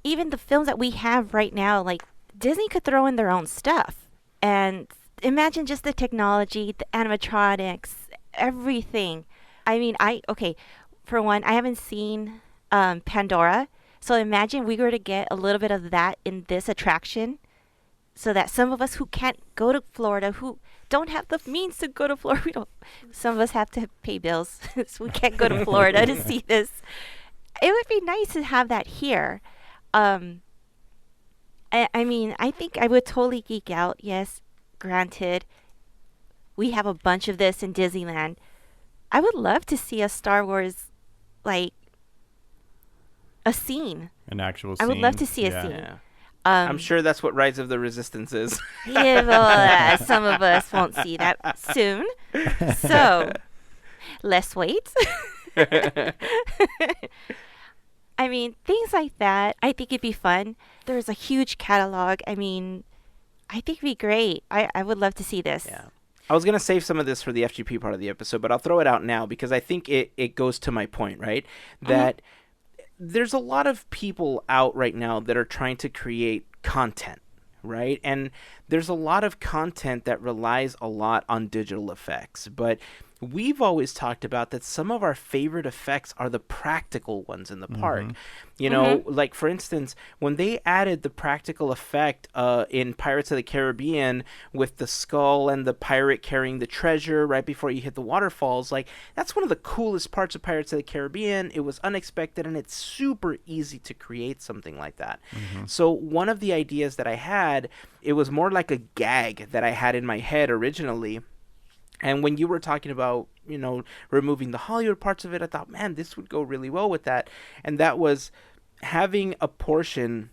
even the films that we have right now, like Disney could throw in their own stuff. And imagine just the technology, the animatronics, everything. I mean, for one, I haven't seen Pandora. So imagine we were to get a little bit of that in this attraction so that some of us who can't go to Florida, who don't have the means to go to Florida, some of us have to pay bills, so we can't go to Florida to see this. It would be nice to have that here. I mean, I think I would totally geek out. Yes, granted, we have a bunch of this in Disneyland. I would love to see a Star Wars, like, a scene. An actual I scene. would love to see a Yeah. scene. Yeah. I'm sure that's what Rise of the Resistance is. Yeah, well, some of us won't see that soon. So, let's wait. I mean, things like that, I think it'd be fun. There's a huge catalog. I mean, I think it'd be great. I would love to see this. Yeah. I was going to save some of this for the FGP part of the episode, but I'll throw it out now because I think it goes to my point, right? That there's a lot of people out right now that are trying to create content, right? And there's a lot of content that relies a lot on digital effects, but we've always talked about that some of our favorite effects are the practical ones in the park. You know, like for instance, when they added the practical effect in Pirates of the Caribbean with the skull and the pirate carrying the treasure right before you hit the waterfalls, like that's one of the coolest parts of Pirates of the Caribbean. It was unexpected and it's super easy to create something like that. So one of the ideas that I had, it was more like a gag that I had in my head originally. And when you were talking about, you know, removing the Hollywood parts of it, I thought, man, this would go really well with that. And that was having a portion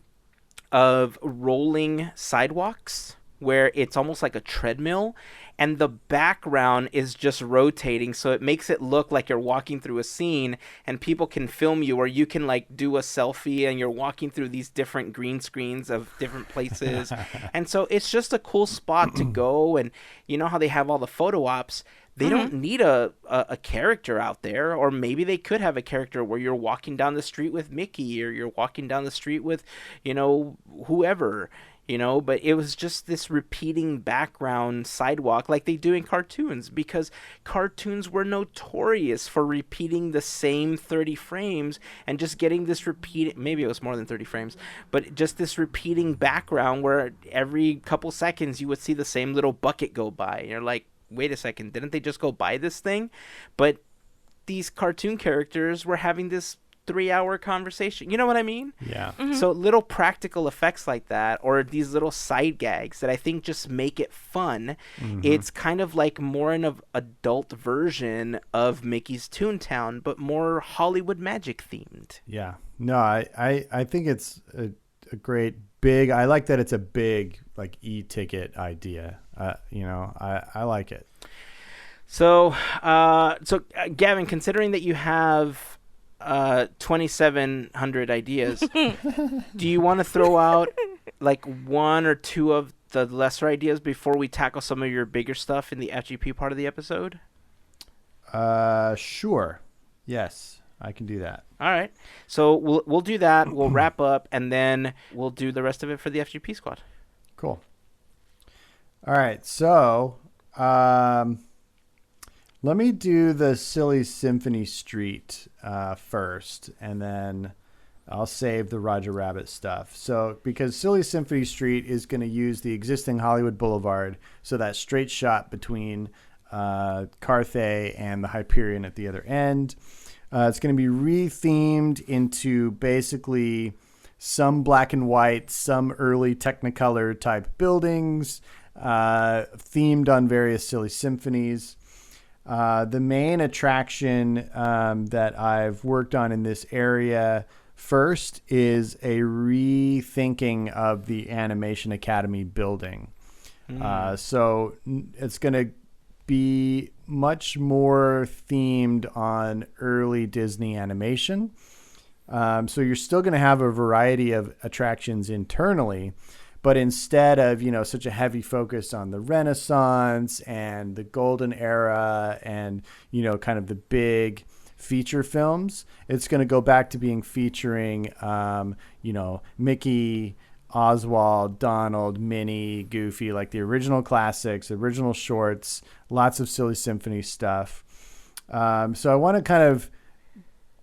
of rolling sidewalks where it's almost like a treadmill and the background is just rotating, so it makes it look like you're walking through a scene and people can film you, or you can like do a selfie and you're walking through these different green screens of different places. And so it's just a cool spot to go. And you know how they have all the photo ops, they don't need a character out there, or maybe they could have a character where you're walking down the street with Mickey, or you're walking down the street with, you know, whoever. You know, but it was just this repeating background sidewalk like they do in cartoons, because cartoons were notorious for repeating the same 30 frames and just getting this repeated, maybe it was more than 30 frames, but just this repeating background where every couple seconds you would see the same little bucket go by. And you're like, wait a second, didn't they just go by this thing? But these cartoon characters were having this 3-hour conversation. You know what I mean? Yeah. So little practical effects like that, or these little side gags that I think just make it fun. It's kind of like more an adult version of Mickey's Toontown, but more Hollywood magic themed. Yeah. No, I think it's a great big, I like that it's a big like e-ticket idea. You know, I like it. So, Gavin, considering that you have 2,700 ideas, do you want to throw out like one or two of the lesser ideas before we tackle some of your bigger stuff in the FGP part of the episode? Sure. Yes, I can do that. All right. So we'll do that. We'll wrap up, and then we'll do the rest of it for the FGP squad. Cool. All right. So, let me do the Silly Symphony Street first, and then I'll save the Roger Rabbit stuff. So, because Silly Symphony Street is going to use the existing Hollywood Boulevard, so that straight shot between Carthay and the Hyperion at the other end. It's going to be re-themed into basically some black and white, some early Technicolor type buildings, themed on various silly symphonies. The main attraction that I've worked on in this area first is a rethinking of the Animation Academy building. So it's going to be much more themed on early Disney animation. So you're still going to have a variety of attractions internally, but instead of, you know, such a heavy focus on the Renaissance and the Golden Era and, you know, kind of the big feature films, it's going to go back to being featuring, you know, Mickey, Oswald, Donald, Minnie, Goofy, like the original classics, original shorts, lots of Silly Symphony stuff. So I want to kind of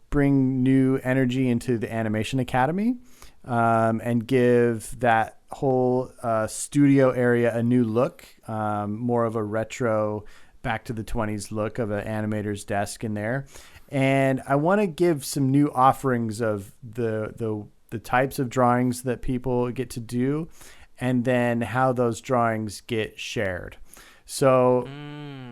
bring new energy into the Animation Academy and give that whole studio area a new look, more of a retro back to the 20s look of an animator's desk in there. And I want to give some new offerings of the the types of drawings that people get to do, and then how those drawings get shared. So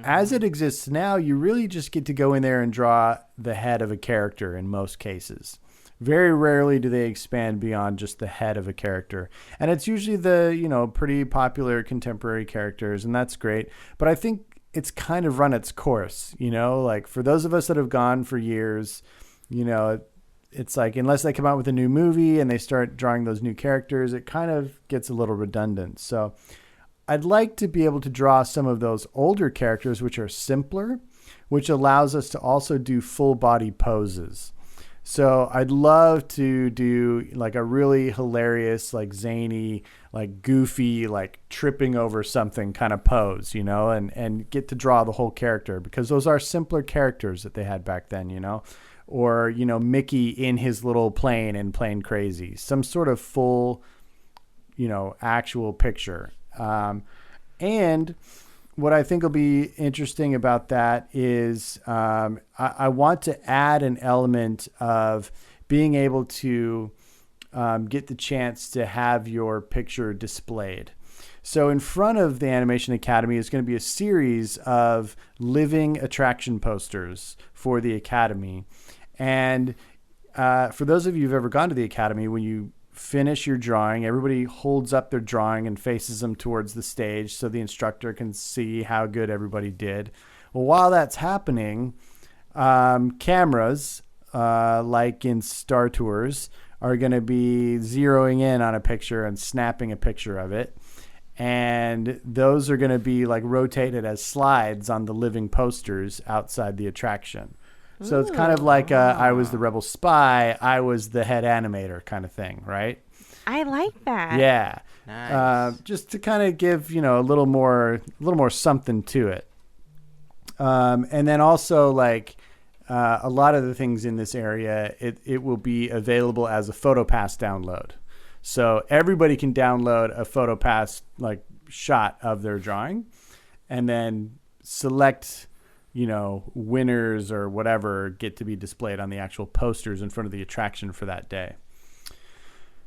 as it exists now, you really just get to go in there and draw the head of a character in most cases. Very rarely do they expand beyond just the head of a character. And it's usually the, pretty popular contemporary characters, and that's great. But I think it's kind of run its course, like for those of us that have gone for years, it's like unless they come out with a new movie and they start drawing those new characters, it kind of gets a little redundant. So I'd like to be able to draw some of those older characters, which are simpler, which allows us to also do full body poses. So I'd love to do like a really hilarious, like zany, like goofy, like tripping over something kind of pose, and get to draw the whole character, because those are simpler characters that they had back then, or, Mickey in his little plane and playing crazy, some sort of full, actual picture. And what I think will be interesting about that is I want to add an element of being able to get the chance to have your picture displayed. So in front of the Animation Academy is going to be a series of living attraction posters for the Academy. And for those of you who've ever gone to the Academy, when you finish your drawing, everybody holds up their drawing and faces them towards the stage so the instructor can see how good everybody did. Well, while that's happening, cameras, like in Star Tours, are going to be zeroing in on a picture and snapping a picture of it. And those are going to be like rotated as slides on the living posters outside the attraction. So it's kind of like I was the rebel spy, I was the head animator kind of thing, right? I like that. Yeah. Nice. Just to kind of give, a little more something to it. And then also like a lot of the things in this area, it will be available as a Photopass download. So everybody can download a Photopass like shot of their drawing and then select winners or whatever get to be displayed on the actual posters in front of the attraction for that day.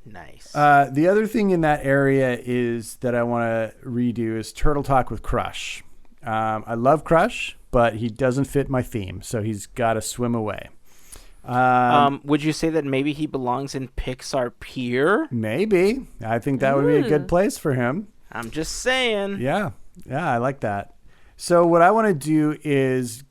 Nice. The other thing in that area is that I want to redo is Turtle Talk with Crush. I love Crush, but he doesn't fit my theme, so he's got to swim away. Would you say that maybe he belongs in Pixar Pier? Maybe. I think that would be a good place for him. I'm just saying. Yeah, I like that. So what I want to do is,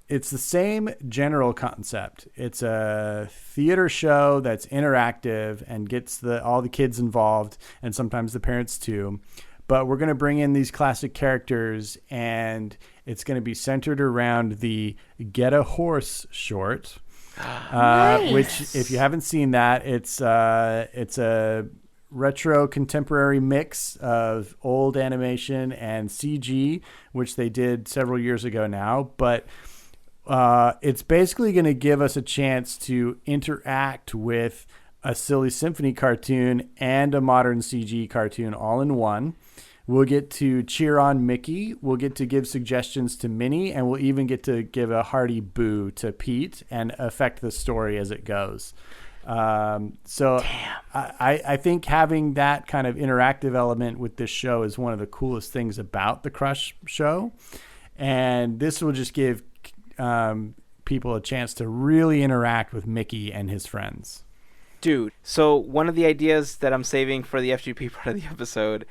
it's the same general concept. It's a theater show that's interactive and gets all the kids involved and sometimes the parents too. But we're going to bring in these classic characters, and it's going to be centered around the Get a Horse short, Nice. which if you haven't seen that, it's a retro contemporary mix of old animation and CG, which they did several years ago now. But it's basically going to give us a chance to interact with a silly symphony cartoon and a modern CG cartoon all in one. We'll get to cheer on Mickey. We'll get to give suggestions to Minnie, and we'll even get to give a hearty boo to Pete and affect the story as it goes. So I think having that kind of interactive element with this show is one of the coolest things about the Crush show. And this will just give people a chance to really interact with Mickey and his friends. Dude, so one of the ideas that I'm saving for the FGP part of the episode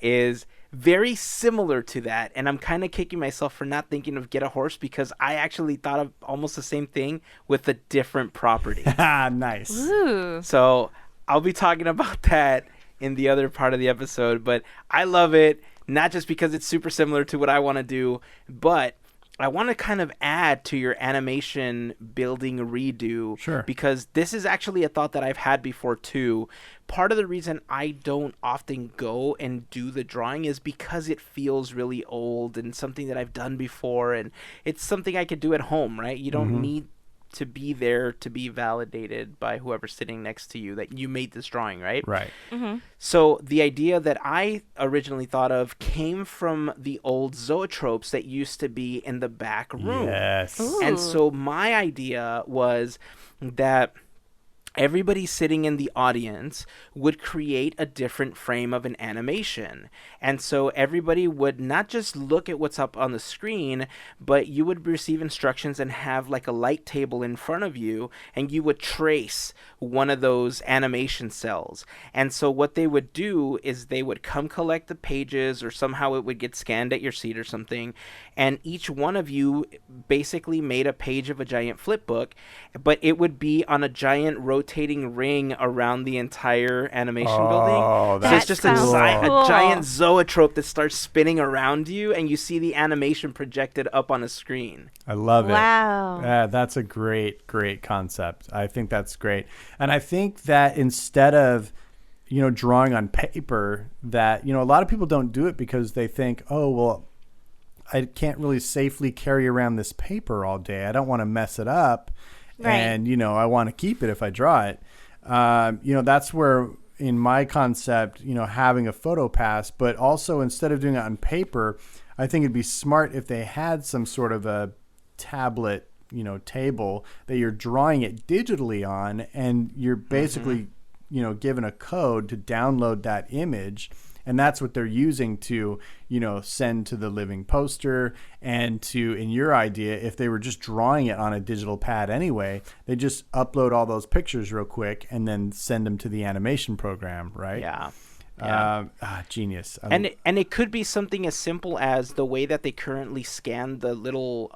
is very similar to that, and I'm kind of kicking myself for not thinking of Get a Horse, because I actually thought of almost the same thing with a different property. Nice. Ooh. So I'll be talking about that in the other part of the episode, but I love it, not just because it's super similar to what I want to do, but I want to kind of add to your animation building redo. Sure. Because this is actually a thought that I've had before too. Part of the reason I don't often go and do the drawing is because it feels really old and something that I've done before, and it's something I could do at home, right? You don't need to be there to be validated by whoever's sitting next to you that you made this drawing, right? Right. Mm-hmm. So the idea that I originally thought of came from the old zoetropes that used to be in the back room. Yes. Ooh. And so my idea was that everybody sitting in the audience would create a different frame of an animation. And so everybody would not just look at what's up on the screen, but you would receive instructions and have like a light table in front of you, and you would trace one of those animation cells. And so what they would do is they would come collect the pages, or somehow it would get scanned at your seat or something, and each one of you basically made a page of a giant flip book, but it would be on a giant rotating ring around the entire animation building. So it's just a giant zoetrope that starts spinning around you, and you see the animation projected up on a screen. I love it. Wow. Yeah, that's a great concept. I think that's great. And I think that instead of, drawing on paper, that, a lot of people don't do it because they think, oh, well, I can't really safely carry around this paper all day. I don't want to mess it up. Right. And, I want to keep it if I draw it. That's where in my concept, having a Photopass, but also instead of doing it on paper, I think it'd be smart if they had some sort of a tablet, table that you're drawing it digitally on, and you're basically, given a code to download that image. And that's what they're using to, send to the living poster, and to, in your idea, if they were just drawing it on a digital pad anyway, they just upload all those pictures real quick and then send them to the animation program, right? Yeah. Genius. And it could be something as simple as the way that they currently scan the little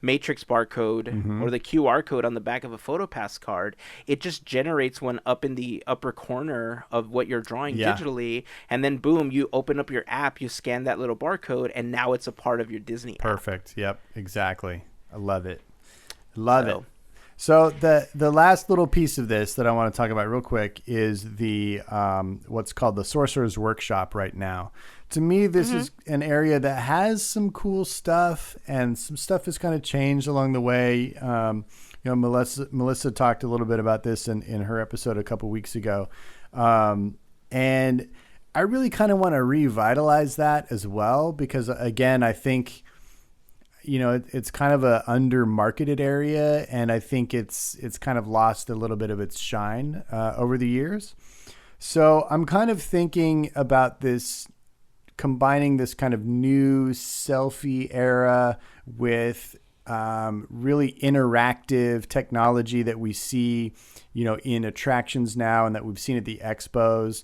matrix barcode or the QR code on the back of a Photopass card. It just generates one up in the upper corner of what you're drawing digitally, and then boom, you open up your app, you scan that little barcode, and now it's a part of your Disney app. Perfect. Yep, exactly. I love it. Love it. So the last little piece of this that I want to talk about real quick is the what's called the Sorcerer's Workshop right now. To me, this is an area that has some cool stuff, and some stuff has kind of changed along the way. Melissa talked a little bit about this in her episode a couple weeks ago. And I really kind of want to revitalize that as well, because again, I think, it's kind of a under-marketed area, and I think it's kind of lost a little bit of its shine over the years. So I'm kind of thinking about this, combining this kind of new selfie era with really interactive technology that we see, in attractions now, and that we've seen at the expos,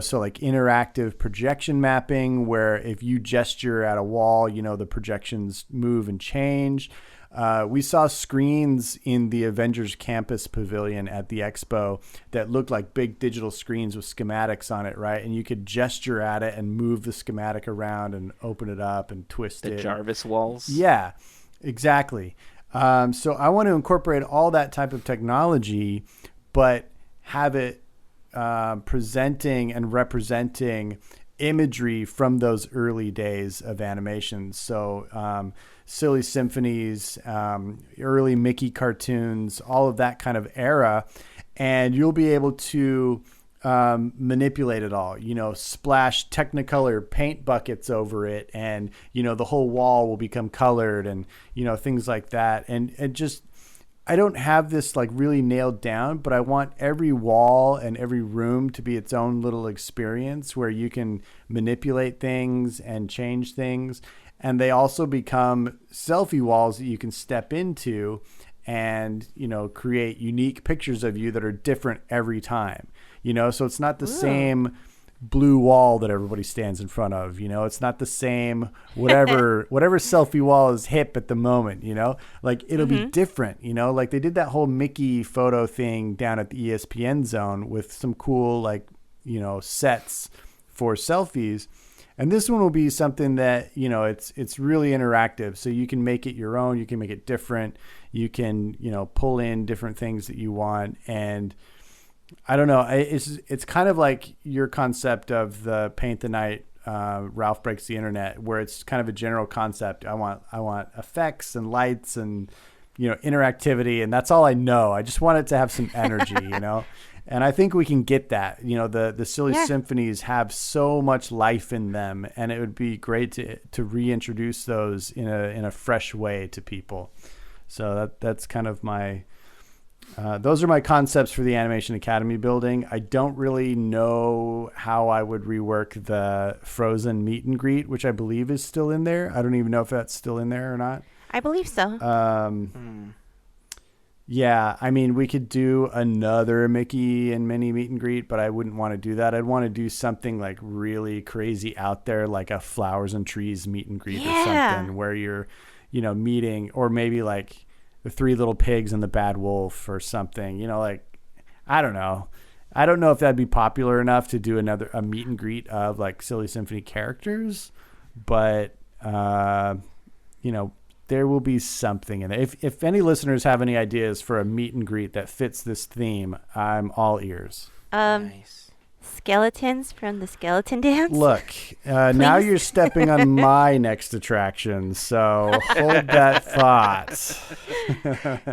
so like interactive projection mapping, where if you gesture at a wall, the projections move and change. We saw screens in the Avengers Campus Pavilion at the Expo that looked like big digital screens with schematics on it, right? And you could gesture at it and move the schematic around and open it up and twist it. The Jarvis walls. Yeah, exactly. So I want to incorporate all that type of technology, but have it presenting and representing imagery from those early days of animation. So Silly Symphonies, early Mickey cartoons, all of that kind of era. And you'll be able to manipulate it all, splash Technicolor paint buckets over it, and, the whole wall will become colored, and, things like that. And just, I don't have this like really nailed down, but I want every wall and every room to be its own little experience where you can manipulate things and change things. And they also become selfie walls that you can step into and, create unique pictures of you that are different every time, so it's not the same blue wall that everybody stands in front of, it's not the same, whatever selfie wall is hip at the moment, like it'll be different, like they did that whole Mickey photo thing down at the ESPN zone with some cool, like, sets for selfies. And this one will be something that, it's really interactive. So you can make it your own, you can make it different. You can, pull in different things that you want. And I don't know, it's kind of like your concept of the Paint the Night, Ralph Breaks the Internet, where it's kind of a general concept. I want effects and lights and, interactivity. And that's all I know. I just want it to have some energy, And I think we can get that. The Silly Symphonies have so much life in them, and it would be great to reintroduce those in a fresh way to people. So that's kind of my Those are my concepts for the Animation Academy building. I don't really know how I would rework the Frozen meet and greet, which I believe is still in there. I don't even know if that's still in there or not. I believe so. Yeah, I mean, we could do another Mickey and Minnie meet and greet, but I wouldn't want to do that. I'd want to do something like really crazy out there, like a flowers and trees meet and greet or something where you're, meeting, or maybe like the Three Little Pigs and the Bad Wolf or something, like, I don't know. I don't know if that'd be popular enough to do a meet and greet of like Silly Symphony characters, but, there will be something in it. If any listeners have any ideas for a meet and greet that fits this theme, I'm all ears. Nice. Skeletons from the Skeleton Dance. Look, now you're stepping on my next attraction, so hold that thought.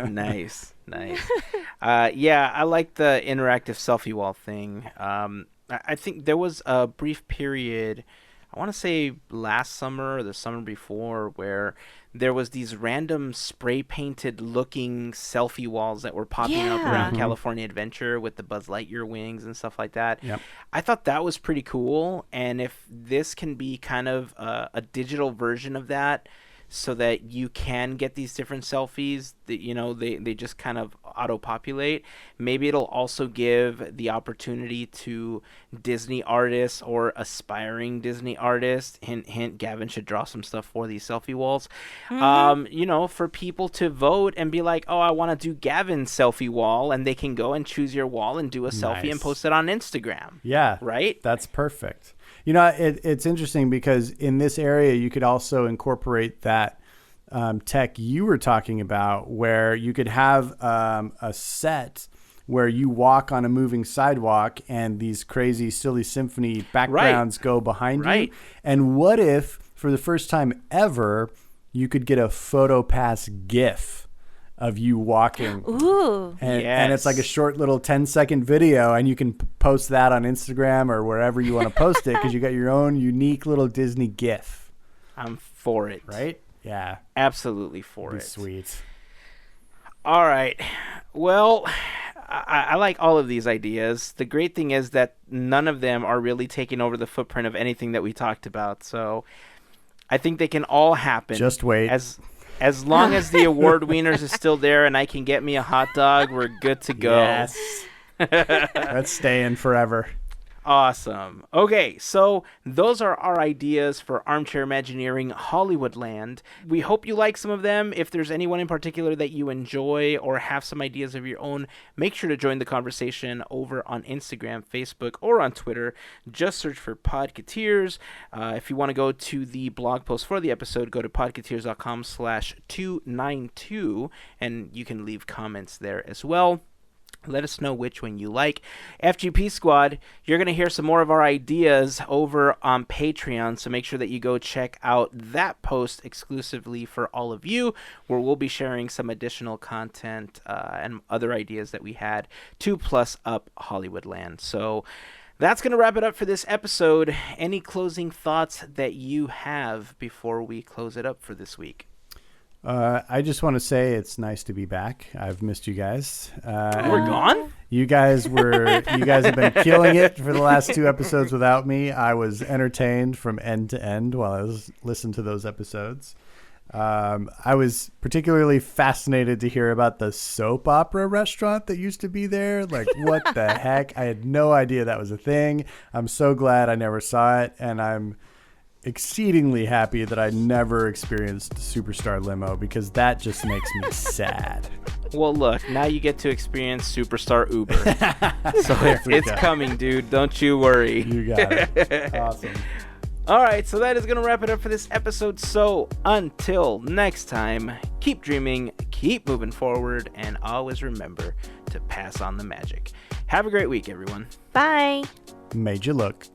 Nice. Yeah, I like the interactive selfie wall thing. I think there was a brief period, I want to say last summer or the summer before, where there was these random spray painted looking selfie walls that were popping up around California Adventure with the Buzz Lightyear wings and stuff like that. Yep. I thought that was pretty cool. And if this can be kind of a digital version of that, so that you can get these different selfies that they just kind of auto-populate. Maybe it'll also give the opportunity to Disney artists or aspiring Disney artists, hint, Gavin should draw some stuff for these selfie walls, for people to vote and be like, oh, I want to do Gavin's selfie wall, and they can go and choose your wall and do a selfie and post it on Instagram. Yeah. Right? That's perfect. It's interesting because in this area, you could also incorporate that tech you were talking about, where you could have a set where you walk on a moving sidewalk and these crazy Silly Symphony backgrounds go behind you. And what if, for the first time ever, you could get a Photopass GIF of you walking? Ooh. And it's like a short little 10-second video, and you can post that on Instagram or wherever you want to post it, because you got your own unique little Disney GIF. I'm for it. Right? Yeah. Absolutely for it. Sweet. All right. Well, I like all of these ideas. The great thing is that none of them are really taking over the footprint of anything that we talked about. So I think they can all happen. Just wait. As long as the award wieners is still there and I can get me a hot dog, we're good to go. Yes. That's staying forever. Awesome. Okay, so those are our ideas for Armchair Imagineering Hollywoodland. We hope you like some of them. If there's anyone in particular that you enjoy or have some ideas of your own, make sure to join the conversation over on Instagram, Facebook, or on Twitter. Just search for Podketeers. If you want to go to the blog post for the episode, go to podketeers.com/292, and you can leave comments there as well. Let us know which one you like. FGP Squad, you're going to hear some more of our ideas over on Patreon, so make sure that you go check out that post exclusively for all of you, where we'll be sharing some additional content and other ideas that we had to plus up Hollywoodland. So that's going to wrap it up for this episode. Any closing thoughts that you have before we close it up for this week? I just want to say it's nice to be back. I've missed you guys. We're gone? You guys have been killing it for the last 2 episodes without me. I was entertained from end to end while I was listening to those episodes. I was particularly fascinated to hear about the soap opera restaurant that used to be there. Like, what the heck? I had no idea that was a thing. I'm so glad I never saw it, and I'm exceedingly happy that I never experienced Superstar Limo, because that just makes me sad. Well, look, now you get to experience Superstar Uber. So it's coming, dude. Don't you worry. You got it. Awesome. All right, so that is going to wrap it up for this episode. So until next time, keep dreaming, keep moving forward, and always remember to pass on the magic. Have a great week, everyone. Bye. Made you look.